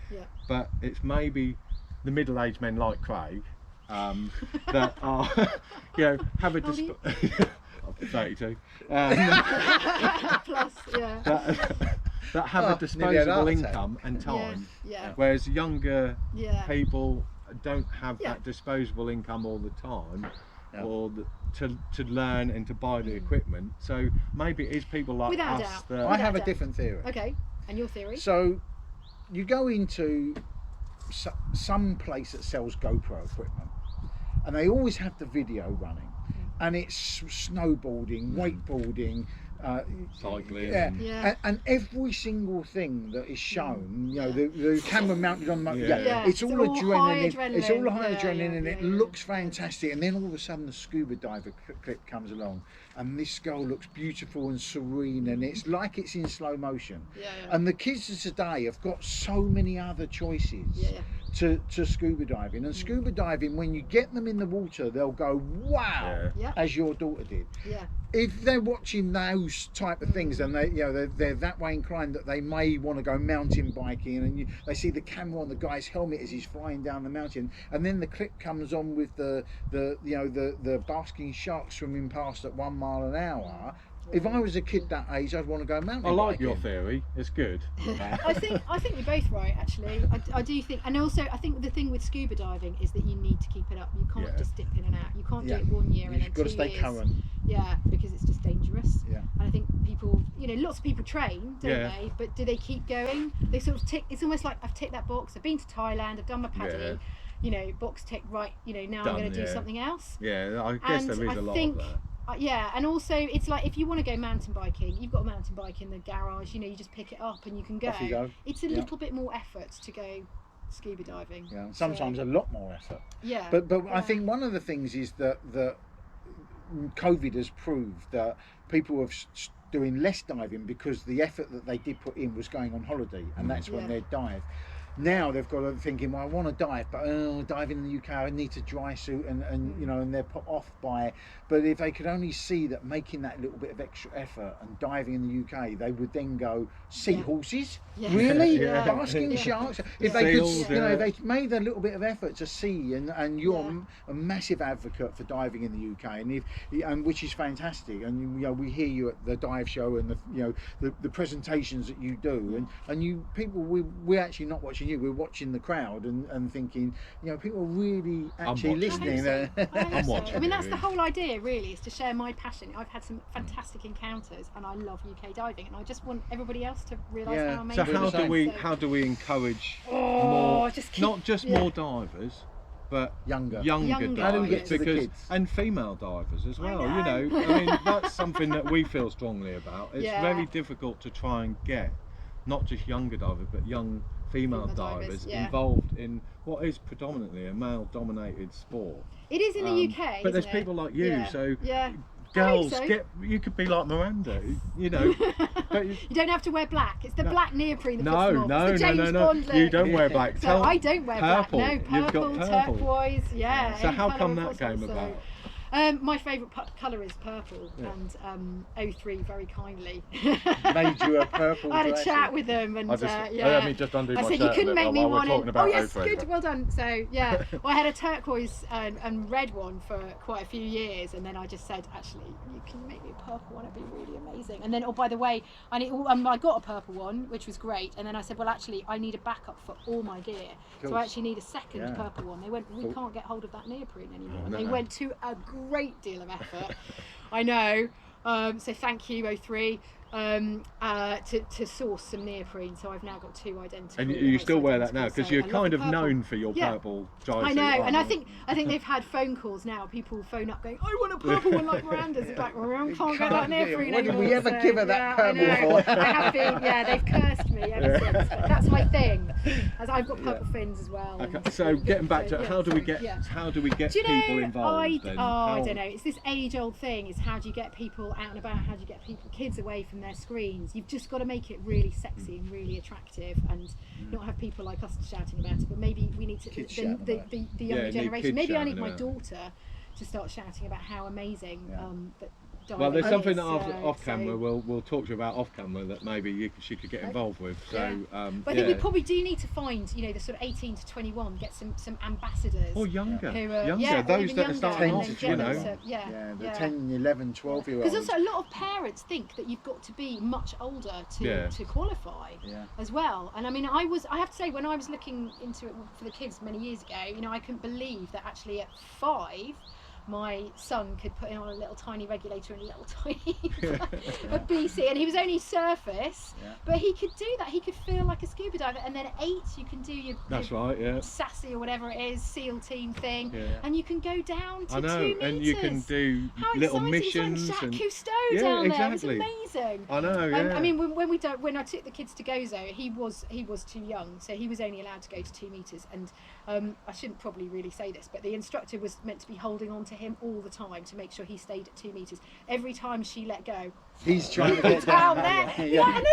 But it's maybe the middle-aged men like Craig that are, you know, have a 32. plus, that have a disposable income and time, whereas younger people don't have that disposable income all the time, or to learn and to buy the equipment. So maybe it is people like Without us doubt. that... I have a different theory. Okay, and your theory? So you go into some place that sells GoPro equipment, and they always have the video running, and it's snowboarding, wakeboarding, cycling, and every single thing that is shown, you know, the camera mounted on the it's all adrenaline. It's all high adrenaline, and it looks fantastic. And then all of a sudden, the scuba diver clip comes along, and this girl looks beautiful and serene, and it's like it's in slow motion. And the kids of today have got so many other choices. To scuba diving, and scuba diving, when you get them in the water, they'll go wow, as your daughter did. If they're watching those type of things, and they're that way inclined that they may want to go mountain biking, and they see the camera on the guy's helmet as he's flying down the mountain, and then the clip comes on with the basking sharks swimming past at 1 mile an hour. If I was a kid that age, I'd want to go mountain biking. I like your theory. It's good. I think you're both right, actually. I do think, and also I think the thing with scuba diving is that you need to keep it up. You can't just dip in and out. You can't do it 1 year and then 2 years. You've got to stay current. Yeah, because it's just dangerous. And I think people, you know, lots of people train, don't they? But do they keep going? They sort of tick. It's almost like, I've ticked that box. I've been to Thailand. I've done my PADI. You know, box tick. Right. You know, now I'm going to do something else. I guess there is a lot of that. And also it's like, if you want to go mountain biking, you've got a mountain bike in the garage, you know, you just pick it up and you can go. Off you go. It's a little bit more effort to go scuba diving. Sometimes a lot more effort. But I think one of the things is that COVID has proved that people have doing less diving because the effort that they did put in was going on holiday, and that's when they'd dive. Now they've got to thinking, well, I want to dive, but diving in the UK, I need to dry suit, and you know, and they're put off by it. But if they could only see that making that little bit of extra effort and diving in the UK, they would then go seahorses, really, basking sharks. If they could, you know, they made a little bit of effort to see, and you're a massive advocate for diving in the UK, and which is fantastic. And you know, we hear you at the dive show and the presentations that you do, and you people, we're actually not watching you, we're watching the crowd and thinking, you know, people are really actually listening. I'm watching. I mean, that's the whole idea, really, is to share my passion. I've had some fantastic encounters, and I love UK diving, and I just want everybody else to realise how amazing. So how do we encourage more, not just more divers, but younger divers, how do we get to the kids? And female divers as well? You know, I mean, that's something that we feel strongly about. It's very difficult to try and get not just younger divers, but young female divers involved in what is predominantly a male-dominated sport. It is in the UK, but there's isn't people it? like you, so yeah. girls, so. you could be like Miranda, you know. But you don't have to wear black. It's the black neoprene that puts them off. No. It's the James Bond look. You don't wear black. So I don't wear purple. black. No, purple, You've got purple. turquoise, yeah. So how come colour that came possible, about? My favourite colour is purple, and O3 very kindly made you a purple. I had a chat with them, and let me just undo my I said shirt you couldn't make me one. Oh yes, good, well done. So yeah, well, I had a turquoise and red one for quite a few years, and then I just said, actually, you can make me a purple one. It'd be really amazing. And then, oh, by the way, I got a purple one, which was great. And then I said, well, actually, I need a backup for all my gear, so I actually need a second purple one. They went, we can't get hold of that neoprene anymore. And they went to a great deal of effort. I know. So thank you, O3, to source some neoprene. So I've now got 2 identical. And you still wear that now because you're kind of known for your purple dry suit. I know, and I think they've had phone calls now. People phone up going, I want a purple one like Miranda's. It's like, Miranda can't get that neoprene anymore. What did we ever give her that purple for? I have been, they've cursed me ever since. But that's my thing. As I've got purple fins as well. Okay, so getting back to how do we get people involved? I don't know. It's this age-old thing. Is how do you get people out and about? How do you get kids away from their screens? You've just got to make it really sexy and really attractive, and not have people like us shouting about it. But maybe we need to the younger generation. Maybe I need my daughter to start shouting about how amazing that. Well, there's something that off camera we'll talk to you about off camera that maybe she could get involved with. So, but I think we probably do need to find, the sort of 18 to 21, get some ambassadors. Or younger, who those that are starting off, the 10, 11, 12-year-olds. Because also a lot of parents think that you've got to be much older to qualify as well. And I mean, I have to say, when I was looking into it for the kids many years ago, I couldn't believe that actually at 5. My son could put in on a little tiny regulator and a little tiny a BC, and he was only surface, but he could do that. He could feel like a scuba diver. And then at 8 you can do your sassy or whatever it is, SEAL team thing, and you can go down to 2 meters. And you can do little missions. It's like Jacques Cousteau down there. It's amazing. I know. I mean, when I took the kids to Gozo, he was too young, so he was only allowed to go to 2 meters. And I shouldn't probably really say this, but the instructor was meant to be holding on to him all the time to make sure he stayed at 2 meters. Every time she let go, he's trying to get down there. And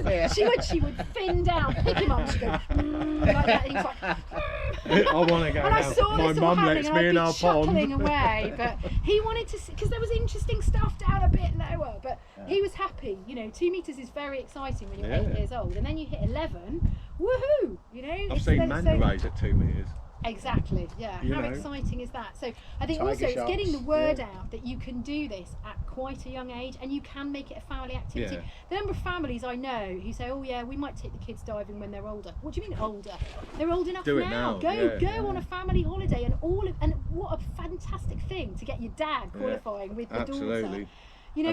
then she would fin down, pick him up, she'd go like that. He's like, I want to go. And I saw my this all mum lets happening, me and in I'd our be chuckling pond. away. But he wanted to see, because there was interesting stuff down a bit lower. But he was happy. 2 meters is very exciting when you're 8 years old, and then you hit 11. Woohoo! I've seen manta rays at 2 meters. Exactly, how exciting is that? So I think also it's getting the word out that you can do this at quite a young age, and you can make it a family activity. The number of families I know who say, oh yeah, we might take the kids diving when they're older. What do you mean older? They're old enough now. Go on a family holiday, and what a fantastic thing to get your dad qualifying with the daughter.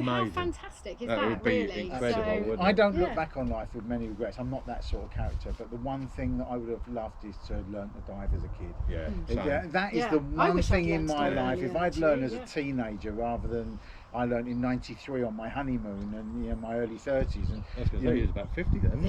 How fantastic is that? Would be really incredible, I don't look back on life with many regrets. I'm not that sort of character, but the one thing that I would have loved is to have learned to dive as a kid. That is the one thing in my life. If I'd learned as a teenager rather than I learned in '93 on my honeymoon and my early 30s. And I was going to say he was about 50 then.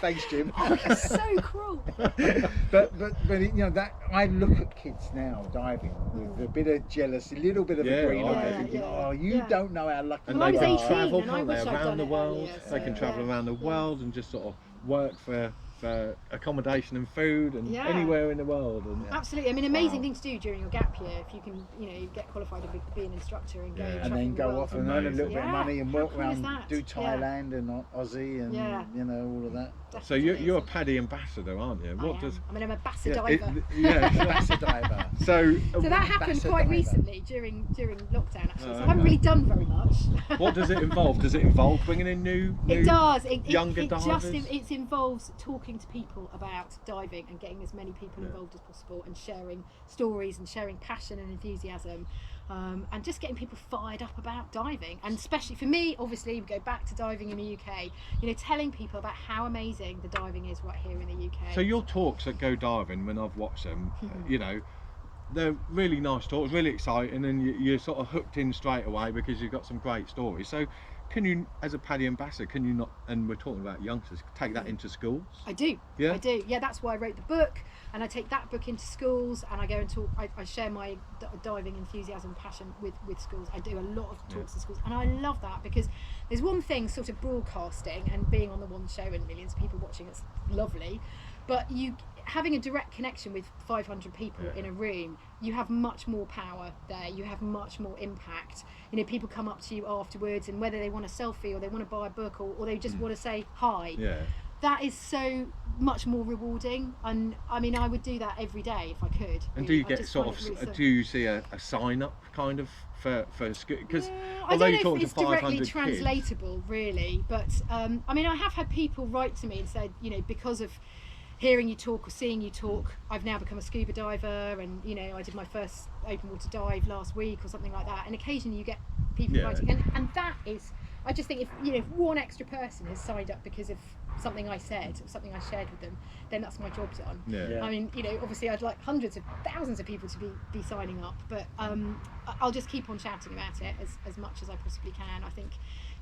Thanks, Jim. So cruel. but that I look at kids now diving with a bit of jealousy, a little bit of a green eye, thinking, you don't know how lucky. And they can travel, can't they, around the world? They can travel around the world and just sort of work for accommodation and food and anywhere in the world. And absolutely. I mean, amazing thing to do during your gap year if you can, get qualified to be an instructor and go and then go off and earn a little bit of money and work around, do Thailand and Aussie and all of that. Definitely. So you're a PADI ambassador, aren't you? I'm an ambassador diver. Ambassador diver. So that happened quite recently during lockdown. Actually, so I haven't really done very much. What does it involve? Does it involve bringing in new it does. Younger divers? It involves talking to people about diving and getting as many people involved as possible, and sharing stories and sharing passion and enthusiasm. And just getting people fired up about diving, and especially for me, obviously, we go back to diving in the UK, telling people about how amazing the diving is right here in the UK. So your talks at Go Diving, when I've watched them, they're really nice talks, really exciting, and you're sort of hooked in straight away because you've got some great stories. So can you, as a PADI ambassador, can you not, and we're talking about youngsters, take that into schools? I do. Yeah? I do. Yeah, that's why I wrote the book, and I take that book into schools, and I go and talk. I share my diving enthusiasm and passion with schools. I do a lot of talks to schools, and I love that because there's one thing, sort of broadcasting and being on the one show and millions of people watching. It's lovely, but you having a direct connection with 500 people in a room, you have much more power there. You have much more impact. You know, people come up to you afterwards, and whether they want a selfie or they want to buy a book or they just want to say hi. Yeah. That is so much more rewarding, and I mean, I would do that every day if I could. And really. do you I get just sort find of, it really do you see a sign up kind of for school? Because I don't know if to it's directly 500 translatable, really, but I mean, I have had people write to me and said, you know, because of hearing you talk or seeing you talk, I've now become a scuba diver, and you know, I did my first open water dive last week or something like that. And occasionally you get people writing, and that is, I just think if one extra person has signed up because of something I said or something I shared with them, then that's my job done. I mean, you know, obviously I'd like hundreds of thousands of people to be signing up, but I'll just keep on shouting about it as much as I possibly can. I think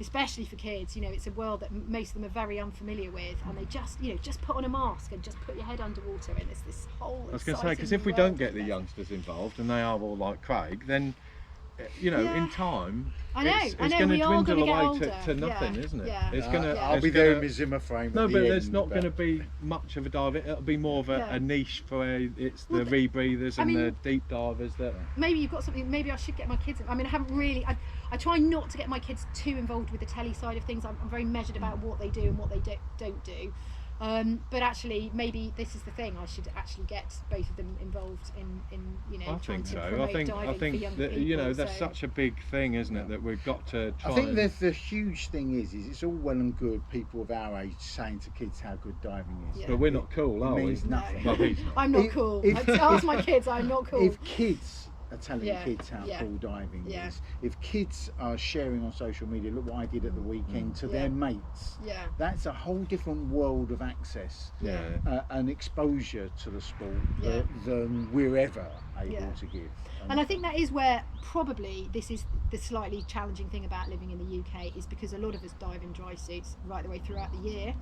especially for kids, you know, it's a world that most of them are very unfamiliar with, and they just put on a mask and just put your head underwater, and it's this whole I was going to say, because if we don't get the youngsters involved and they are all like Craig, then you know, in time, it's going to dwindle away to nothing, isn't it? It's going to. I'll be there in my Zimmer frame. No, but there's not going to be much of a dive. It'll be more of a niche for it's the rebreathers and the deep divers that. Maybe you've got something. Maybe I should get my kids. I mean, I haven't really. I try not to get my kids too involved with the telly side of things. I'm very measured about what they do and what they don't do. But actually, maybe this is the thing. I should actually get both of them involved in you know, trying to promote diving I think for young that, people. you know, that's such a big thing, isn't it? That we've got to try. I think the huge thing is it's all well and good people of our age saying to kids how good diving is. But we're not cool, are we? It means nothing. Well, he's not. I'm not cool. I ask my kids, I'm not cool. If kids are telling kids how cool diving is, if kids are sharing on social media, look what I did at the weekend, to their mates, that's a whole different world of access and exposure to the sport than we're ever able to give. And I think that is where probably this is the slightly challenging thing about living in the UK, is because a lot of us dive in dry suits right the way throughout the year.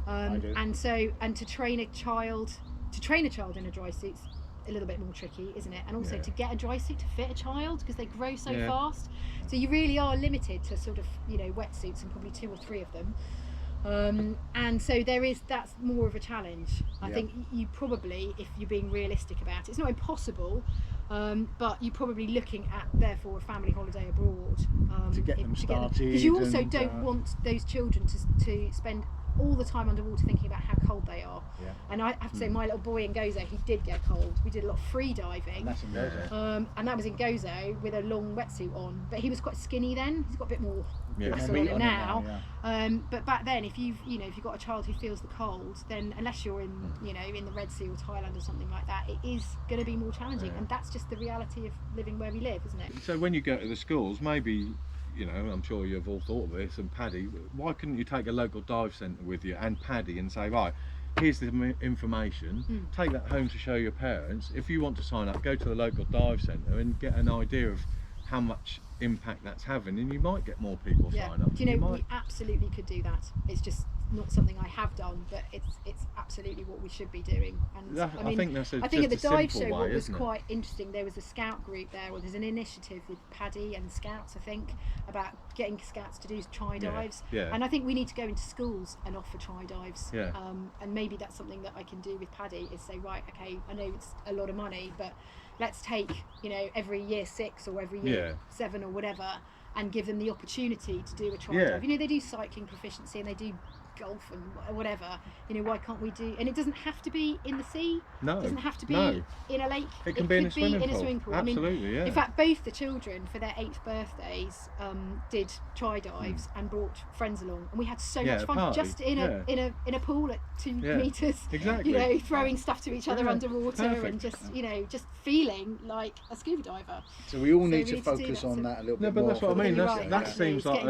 I do. And to train a child in a dry suit's a little bit more tricky, isn't it? And also to get a dry suit to fit a child, because they grow so fast, so you really are limited to sort of, you know, wetsuits and probably 2 or 3 of them. And so that's more of a challenge. I think you probably, if you're being realistic about it, it's not impossible, but you're probably looking at therefore a family holiday abroad to get them started, because you also don't want those children to spend all the time underwater thinking about how cold they are. And I have to say, my little boy in Gozo, he did get cold. We did a lot of free diving, and that's in Gozo. And that was in Gozo with a long wetsuit on, but he was quite skinny then. He's got a bit more Yeah, muscle meat on on him him now. now, But back then, if you've got a child who feels the cold, then unless you're in in the Red Sea or Thailand or something like that, it is going to be more challenging, and that's just the reality of living where we live, isn't it? So when you go to the schools, maybe, you know, I'm sure you've all thought of this, and PADI, why couldn't you take a local dive centre with you and PADI and say, right, here's the information, take that home to show your parents. If you want to sign up, go to the local dive centre and get an idea of how much impact that's having, and you might get more people sign up. Do you know, we absolutely could do that. It's just not something I have done, but it's absolutely what we should be doing. And I think that's I think at the dive show, what was quite interesting, there was a scout group there, or there's an initiative with PADI and scouts, I think, about getting scouts to do try dives. And I think we need to go into schools and offer try dives. And maybe that's something that I can do with PADI, is say, right, okay, I know it's a lot of money, but let's take, you know, every year 6 or every year 7 or whatever, and give them the opportunity to do a try dive. You know, they do cycling proficiency and they do golf and whatever. You know, why can't we do? And it doesn't have to be in the sea. No, it doesn't have to be in a lake. It can be in a swimming pool. Absolutely, I mean, in fact, both the children for their 8th birthdays did try dives and brought friends along, and we had so much fun just in a pool at 2 meters. Exactly. You know, throwing stuff to each other underwater and just just feeling like a scuba diver. So we all need to focus on that a little bit more. No, but that's what I mean. Right, that seems involved.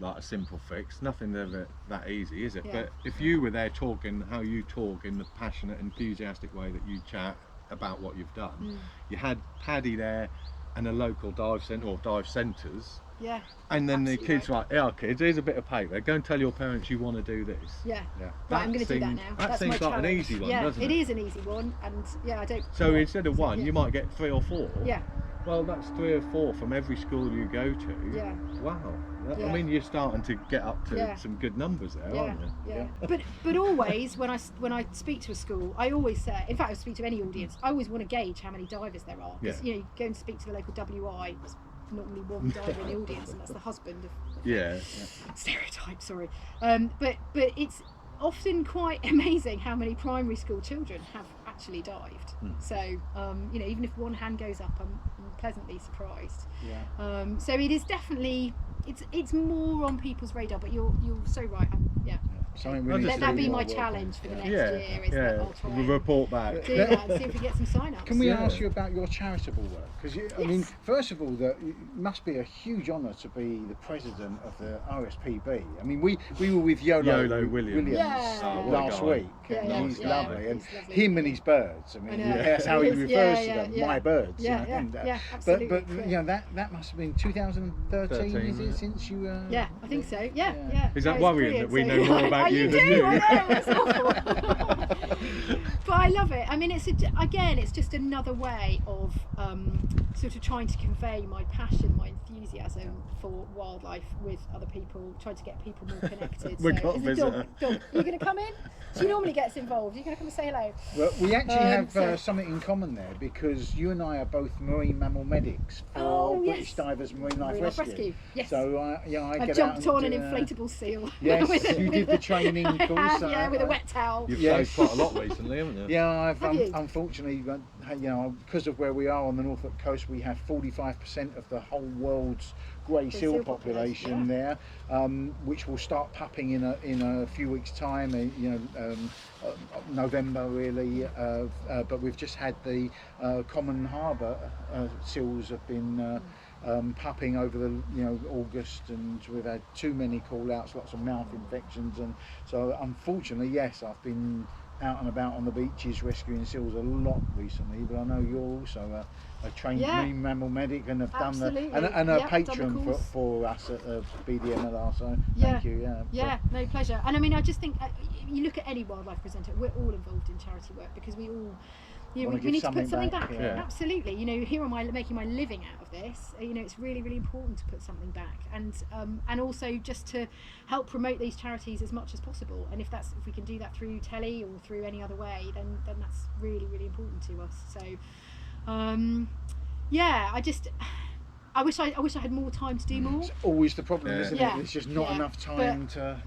like a simple fix. Nothing that easy, is it? But if you were there talking how you talk in the passionate, enthusiastic way that you chat about what you've done, you had PADI there and a local dive centre or dive centres. Yeah. And then the Absolutely kids right, yeah, kids, here's a bit of paper. Go and tell your parents you want to do this. Yeah. Yeah. Right, I'm going to do that seems- now. that That's seems my like an challenge. easy one, yeah, doesn't it? It is an easy one, and yeah, I don't. So yeah. instead of one, Yeah. you might get 3 or 4. Yeah. Well, that's 3 or 4 from every school you go to. Yeah. Wow. Yeah. I mean, you're starting to get up to Yeah. some good numbers there, Yeah, aren't you? yeah. But always when I speak to a school, I always say, in fact, I speak to any audience, I always want to gauge how many divers there are. Because Yeah. you go and speak to the local WI, there's normally one diver in the audience, and that's the husband of Yeah. stereotype. Sorry, but it's often quite amazing how many primary school children have actually dived. So even if one hand goes up, I'm pleasantly surprised. Yeah. So it is definitely it's more on people's radar, but you're so right. Something we I'll need Let to that do be more my work challenge on. for the Yeah. next Yeah. year. Is that I'll try We'll and report back. do that and see if we get some sign-ups. Can we Yeah. ask you about your charitable work? Because I mean, first of all, it must be a huge honour to be the president of the RSPB. I mean, we were with Yolo Williams. Yeah. Oh, what a last guy. week, Yeah, and yeah, he's yeah. lovely, and He's lovely. him and his birds. I mean, I know. that's how he He is, refers yeah, to them, yeah. my birds. Yeah, you know, yeah, and, yeah, absolutely. But that must have been 2013, is it? Since you Yeah, I think so. Yeah. Is that it's worrying brilliant. that we So- know more about you than do, you? I know, it's awful. But I love it. I mean, it's just another way of sort of trying to convey my passion, my enthusiasm for wildlife with other people, trying to get people more connected. We got a is the visitor. dog, are you going to come in? She normally gets involved. You're going to come and say hello. Well, we actually have so- something in common there, because you and I are both marine mammal medics for British yes. Divers Marine Life Marine Life Rescue. Rescue, yes. So I I've get jumped out on and an do, inflatable seal. Yes, with you did the training I course. have, yeah, with a wet towel. You've Yes. saved quite a lot recently, haven't you? Yeah, I've Have you? unfortunately, because of where we are on the Norfolk coast, we have 45% of the whole world's grey seal seal population there, which will start pupping in a few weeks' time. November really, but we've just had the common harbour seals have been pupping over the August, and we've had too many call-outs, lots of mouth infections, and so unfortunately, yes, I've been out and about on the beaches rescuing seals a lot recently. But I know you're also a trained marine mammal medic and have done the and a Yep, done the patron course. for us at BDMLR. So Yeah. thank you. Yeah, no pleasure. And I mean, I just think you look at any wildlife presenter, we're all involved in charity work because we all, we Wanna give need to put something something back, back. yeah. Absolutely. Here am I making my living out of this. It's really, really important to put something back, and also just to help promote these charities as much as possible. And if we can do that through telly or through any other way, then that's really, really important to us. So, I wish I had more time to do more. It's always the problem, Yeah. isn't Yeah. it? It's just not Yeah. enough time to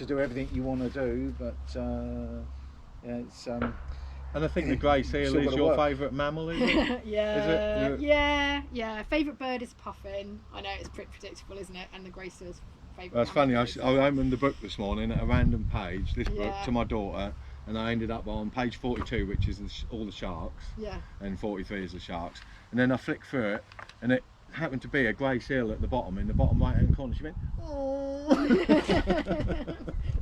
do everything you want to do. But it's. And I think the grey seal Still is gotta your work. favourite mammal, is it? Yeah. Favourite bird is puffin. I know it's pretty predictable, isn't it? And the grey seal's favourite. That's funny. mammal. I opened the book this morning at a random page, this book, Yeah. to my daughter, and I ended up on page 42, which is all the sharks, Yeah. and 43 is the sharks. And then I flicked through it, and it happened to be a grey seal at the bottom, in the bottom right-hand corner. She went,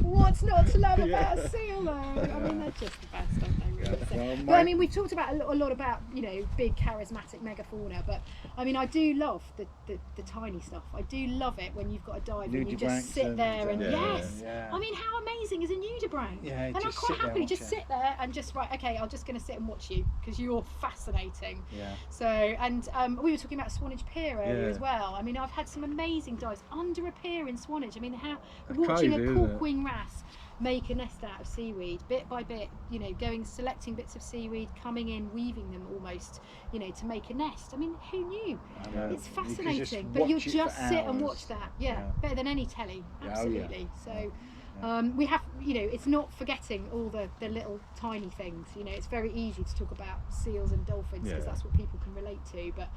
What's not to love about a seal, though? I mean, they're just the best, aren't they? Really? Yeah. So- Well, but I mean, we've talked about a lot about big charismatic megafauna, but I mean, I do love the tiny stuff. I do love it when you've got a dive and you Nudibranchs just sit there and Yeah. yes. Yeah. I mean, how amazing is a nudibranch? Yeah, and I just quite sit there happily just watching. sit there and just okay, I'm just going to sit and watch you because you're fascinating. Yeah. So, and we were talking about Swanage Pier earlier Yeah. as well. I mean, I've had some amazing dives under a pier in Swanage. I mean, how That's watching crazy, a isn't it? porkwing wrasse make a nest out of seaweed, bit by bit, selecting bits of seaweed, coming in, weaving them almost, to make a nest. I mean, who knew? I know. It's You could just fascinating, but you watch it just for sit and hours. watch that. Yeah, better than any telly, Yeah, oh, yeah. absolutely. So. We have, it's not forgetting all the little tiny things. It's very easy to talk about seals and dolphins because Yeah. that's what people can relate to. But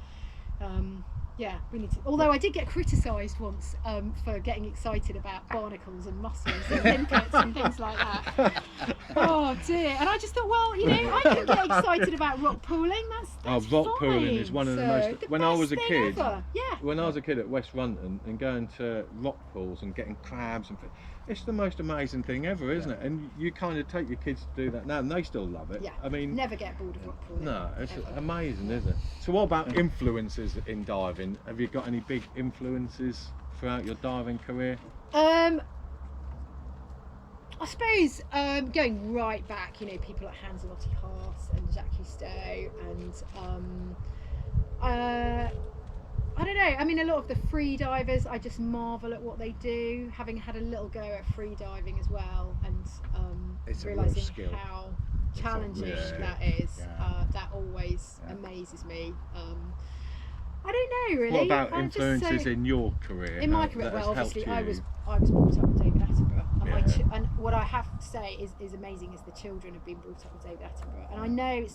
we need to. Although I did get criticised once for getting excited about barnacles and mussels and limpets and things like that. Oh dear! And I just thought, well, I can get excited about rock pooling. That's rock fine. pooling is one of the most. When I best was a thing kid, ever. Yeah. when I was a kid at West Runton and going to rock pools and getting crabs and It's the most amazing thing ever, isn't it? And you kind of take your kids to do that now, and they still love it. Yeah. I mean, never get bored of rock crawling. no, it's ever. amazing, isn't it? So, what about influences in diving? Have you got any big influences throughout your diving career? I suppose going right back, you know, people like Hans and Ottie Haas and Jacques Cousteau, and I don't know. I mean, a lot of the free divers, I just marvel at what they do. Having had a little go at free diving as well, and It's a real realizing skill. how challenging real skill. that is. Yeah. That always amazes me. I don't know really. What about I'm just influences so- in your career? in my How career? that Well, has obviously, helped I you? was brought up with David Attenborough, and, Yeah. and what I have to say is amazing is the children have been brought up with David Attenborough, and I know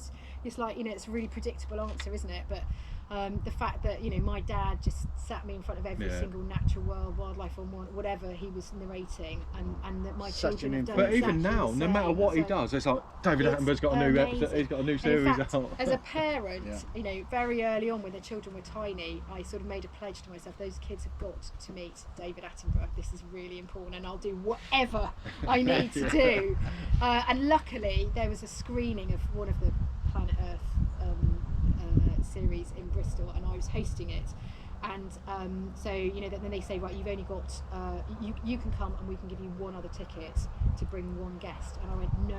it's like, you know, it's a really predictable answer, isn't it? But the fact that, you know, my dad just sat me in front of every Yeah. single natural world, wildlife on one, whatever he was narrating, and that my Such children an have done But exactly even now, the no matter same. what he So does, it's like David it's Attenborough's got a new episode, amazing. he's got a new In series fact, out. as a parent, Yeah. you know, very early on when the children were tiny, I sort of made a pledge to myself: those kids have got to meet David Attenborough. This is really important, and I'll do whatever I need to do. And luckily, there was a screening of one of the Planet Earth series in Bristol, and I was hosting it. And so, you know, then they say, right, you've only got, you can come and we can give you one other ticket to bring one guest. And I went, no,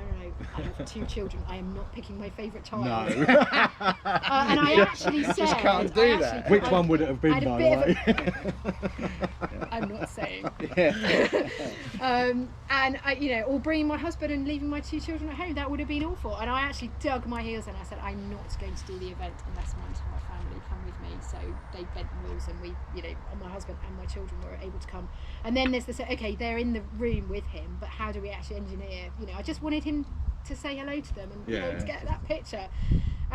I have 2 children. I am not picking my favourite child. No. And I actually said, just can't do that. actually- Which one would it have been, I had a by bit the of I'm not saying. Yeah. And I, you know, or bringing my husband and leaving my 2 children at home, that would have been awful. And I actually dug my heels in. I said, I'm not going to do the event unless my entire family come with me. So they bent the rules, and we, you know, my husband and my children were able to come. And then there's the, okay, they're in the room with him, but how do we actually engineer? You know, I just wanted him to say hello to them and, you know, to get that picture.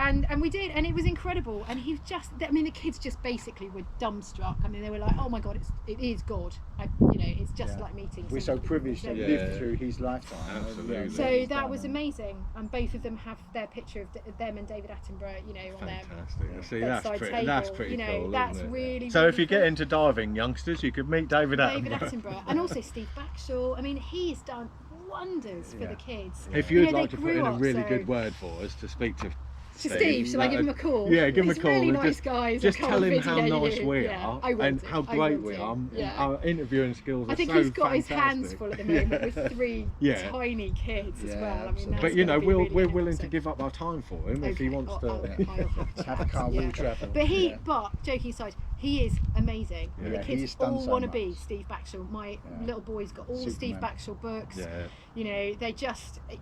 And we did, and it was incredible. And he was just, I mean, the kids just basically were dumbstruck. I mean, they were like, oh my God, it is God. You know, it's just like meeting. We're so privileged to Yeah. live through his lifetime. Absolutely. So that was amazing, and both of them have their picture of them and David Attenborough, you know, on their Fantastic. See, bedside that's table. pretty You know, cool, that's isn't it? really. So really if you get cool. into diving, youngsters, you could meet David Attenborough. David Attenborough, and also Steve Backshall. I mean, he's done wonders for Yeah. the kids. If You you'd know, like they to put grew in a up, really so- good word for us to speak to To Steve, shall I give him a call? Yeah, give him He's a call. really and nice just, guys. just I can't tell him how video nice you. we Yeah, are I will and do, how I great will we do. are. Yeah. Our interviewing skills are I think so he's got his hands fantastic. full at the moment with 3 Yeah. tiny kids as Yeah, well. I mean, absolutely. that's But you know, gonna be really we're willing to helpful. give up our time for him if he Okay, wants I'll to. have to Have a chat, car, yeah. we'll travel. But Yeah. joking aside, he is amazing. Yeah. The Yeah, kids he's done all so want to much. be Steve Backshall. My Yeah. little boy's got all Superman. Steve Backshall books. Yeah. You know,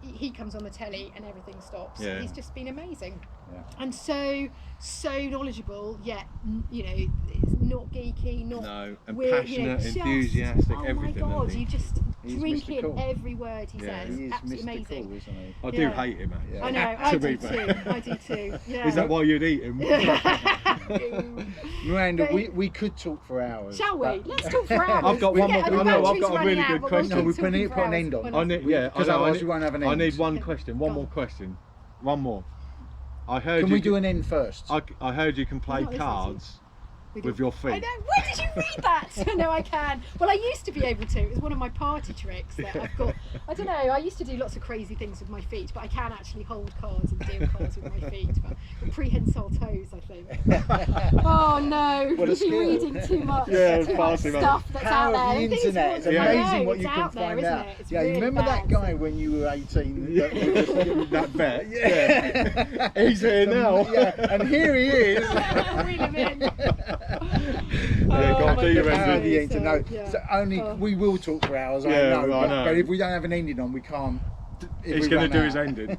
he comes on the telly and everything stops. Yeah. He's just been amazing. Yeah. And so knowledgeable, yet, you know, it's not geeky, not No, and weird, you know, passionate, enthusiastic, oh everything, my God, isn't he? you just He's drink Mr. in Cool. every word he Yeah. says. He is Absolutely Mr. amazing. Cool, isn't he? I do Yeah. hate him actually. Yeah. I know, I To do be too. fair. I do too. Yeah. Is that why you'd eat him? Miranda, But- we could talk for hours. Shall we? but- Let's talk for hours. I've got We one get- more- the I know, I've battery's got a running really out, good but we'll question. keep We put talking an for hours. end on. Why I not? need, Because otherwise we won't have an I end. need one question. One Go more on. question. One more. I heard Can you we do an end first? I heard you can play not listening to you. cards We do- with your I feet. know. Where did you read that? No, I can. Well, I used to be able to. It was one of my party tricks that I've got. I don't know. I used to do lots of crazy things with my feet, but I can actually hold cards and deal cards with my feet. But the prehensile toes, I think. Oh no! What a You've been skill. reading too much. Yeah, too much passing on. stuff that's Power out there. of the I think internet. It's I know, amazing what it's you can out there, find isn't out. it? It's Yeah, you really remember that bad. guy when you were 18? That bet. Yeah. He's here now. Yeah, and here he is. Reel him in. Yeah, go on, my do your goodness. Power of the end. internet. Yeah. So only Oh. we will talk for hours. Yeah, I know, I but, know. but if we don't have an ending on, we can't. if He's we going to run do his out. ending.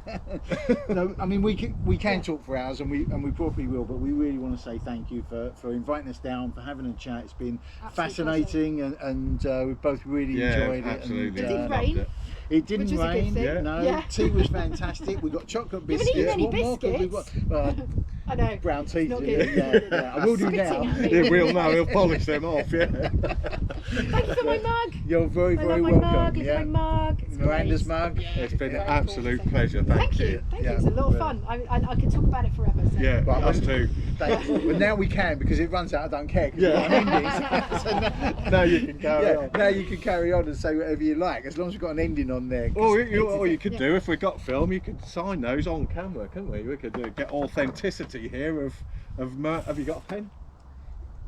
No, I mean we can talk for hours, and we probably will. But we really want to say thank you for inviting us down, for having a chat. It's been Absolute fascinating, and we've both really Yeah, enjoyed it. absolutely. And, Did it Loved rain? it. It didn't Which was a good rain. thing. Yeah. No, Yeah. tea was fantastic. We got chocolate You haven't biscuits. eaten any What more could we biscuits? want? Well, I know. brown teeth. not Yeah, good. yeah. I will do Spitting now. at me. He will now, he'll polish them off, yeah. Thank you for my mug. You're very, I very love my welcome. mug. Look Yeah. at my mug. It's Miranda's great. mug. Yeah, It's been an very absolute cool. pleasure, Thank you. Thank you. Yeah. It's a lot of fun. I could talk about it forever. So. Yeah, Right, us well, too. But now we can, because it runs out, I don't care. 'Cause Yeah. we've got an ending. So Now you can carry on. Now you can carry on and say whatever you like, as long as we've got an ending on there. 'cause Or you could Yeah. do, if we got film, you could sign those on camera, couldn't we? We could get authenticity here of have you got a pen?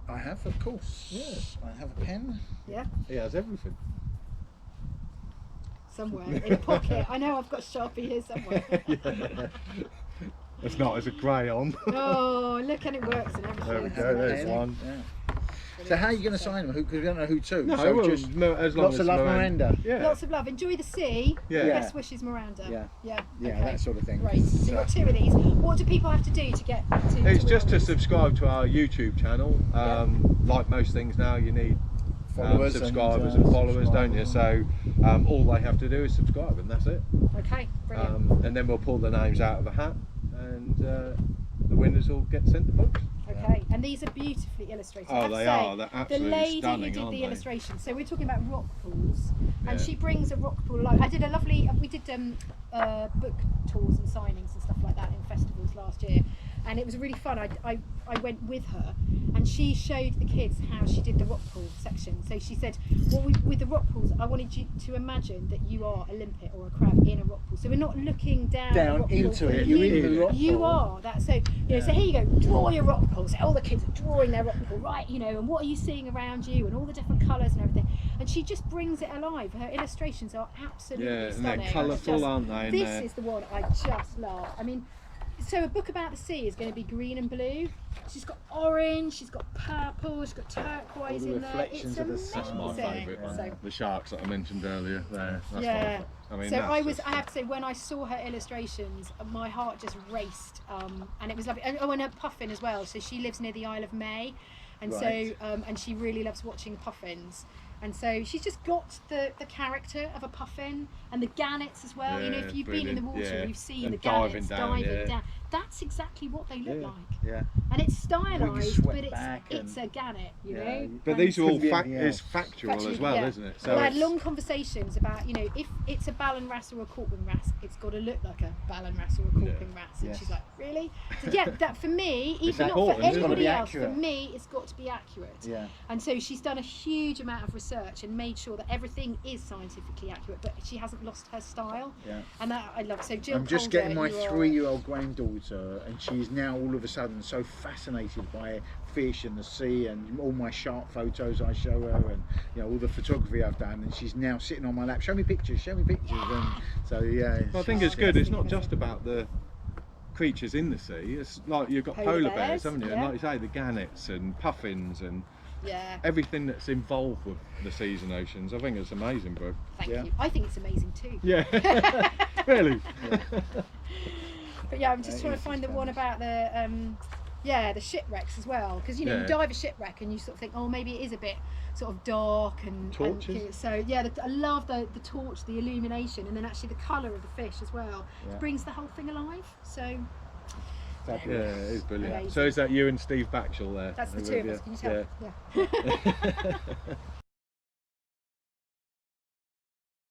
I have, of course. Yes. I have a pen. Yeah. He has everything. Somewhere in a pocket. I know I've got a Sharpie here somewhere. It's not, it's a crayon. Oh, look, and it works and everything. There we It's go, there's amazing. one. Yeah. So how are you going to sign them? Because we don't know who to. No, so well, just no, as long lots as of love, Miranda. Yeah. Lots of love. Enjoy the sea. Yeah. Best wishes, Miranda. Yeah. Yeah. Yeah, Okay. that sort of thing. Great. So you've got 2 of these. What do people have to do to get to? It's to just win to these? subscribe to our YouTube channel. Like most things now, you need Followers subscribers and, and followers, don't you? subscribers. So all they have to do is subscribe, and that's it. Okay. Brilliant. And then we'll pull the names out of a hat, and the winners will get sent the books. Okay, and these are beautifully illustrated. I Oh, have to they say, are. They're the absolutely lady stunning, who did aren't the they? illustration. So we're talking about rock pools, and Yeah. she brings a rock pool. Like I did a lovely. We did book tours and signings and stuff like that in festivals last year, and it was really fun. I went with her, and she showed the kids how she did the rock pool section. So she said, well, with the rock pools, I wanted you to imagine that you are a limpet or a crab in a rock pool. So we're not looking down a rock pool into for it. you. You're in the rock You pool. are that. So so here you go. Draw your rock pool. So all the kids are drawing their rock pool, right? And what are you seeing around you, and all the different colours and everything. And she just brings it alive. Her illustrations are absolutely Yeah, and stunning. they're colourful, Just- aren't they? And This they're- is the one I just love. I mean, so a book about the sea is going to be green and blue. She's got orange, she's got purple, she's got turquoise All the in there. reflections It's of the amazing. sun. That's my favourite one. So, The sharks that I mentioned earlier. There. That's yeah. I mean, So that's I have to say, when I saw her illustrations, my heart just raced, and it was lovely. And her puffin as well. So she lives near the Isle of May, and Right. so and she really loves watching puffins. And so she's just got the character of a puffin, and the gannets as well. Yeah, if you've been in the brilliant, water, yeah. you've seen And the gannets diving diving down, down. yeah. That's exactly what they look Yeah. like. Yeah. And it's When you stylised, sweat but back it's a gannet, you Yeah, know. But And- these are all Couldn't be anything is else. factual Factually, as well, yeah. isn't it? Well, I had it's- long conversations about, if it's a ballan wrasse or a corking wrasse, it's got to look like a ballan wrasse or a corking wrasse. And Yes. she's like, really? So yeah, that for me, even not important, for isn't it? anybody It's gotta be else, for accurate. me, it's got to be accurate. Yeah. And so she's done a huge amount of research and made sure that everything is scientifically accurate, but she hasn't lost her style. Yeah. And that I love. So Jill I'm just Calder, getting my you are- 3-year-old granddaughter, and she's now all of a sudden so fascinated by fish and the sea, and all my shark photos I show her, and all the photography I've done, and she's now sitting on my lap. Show me pictures. And so yeah. I think it's good. It's not just about the creatures in the sea. It's like you've got polar bears, haven't you? And yeah. like you say, the gannets and puffins and Yeah. everything that's involved with the seas and oceans. I think it's amazing, bro. Thank Yeah. you. I think it's amazing too. Yeah, really. But yeah, I'm just That trying to is find the just one fabulous. about the shipwrecks as well, because you Yeah. dive a shipwreck and you sort of think, oh, maybe it is a bit sort of dark and Torches? so yeah, I love the torch, the illumination, and then actually the colour of the fish as well. Yeah. It brings the whole thing alive. So Yeah, it is brilliant. Amazing. So is that you and Steve Batchel there? that's the Who two of have us. you- Can you tell? Yeah.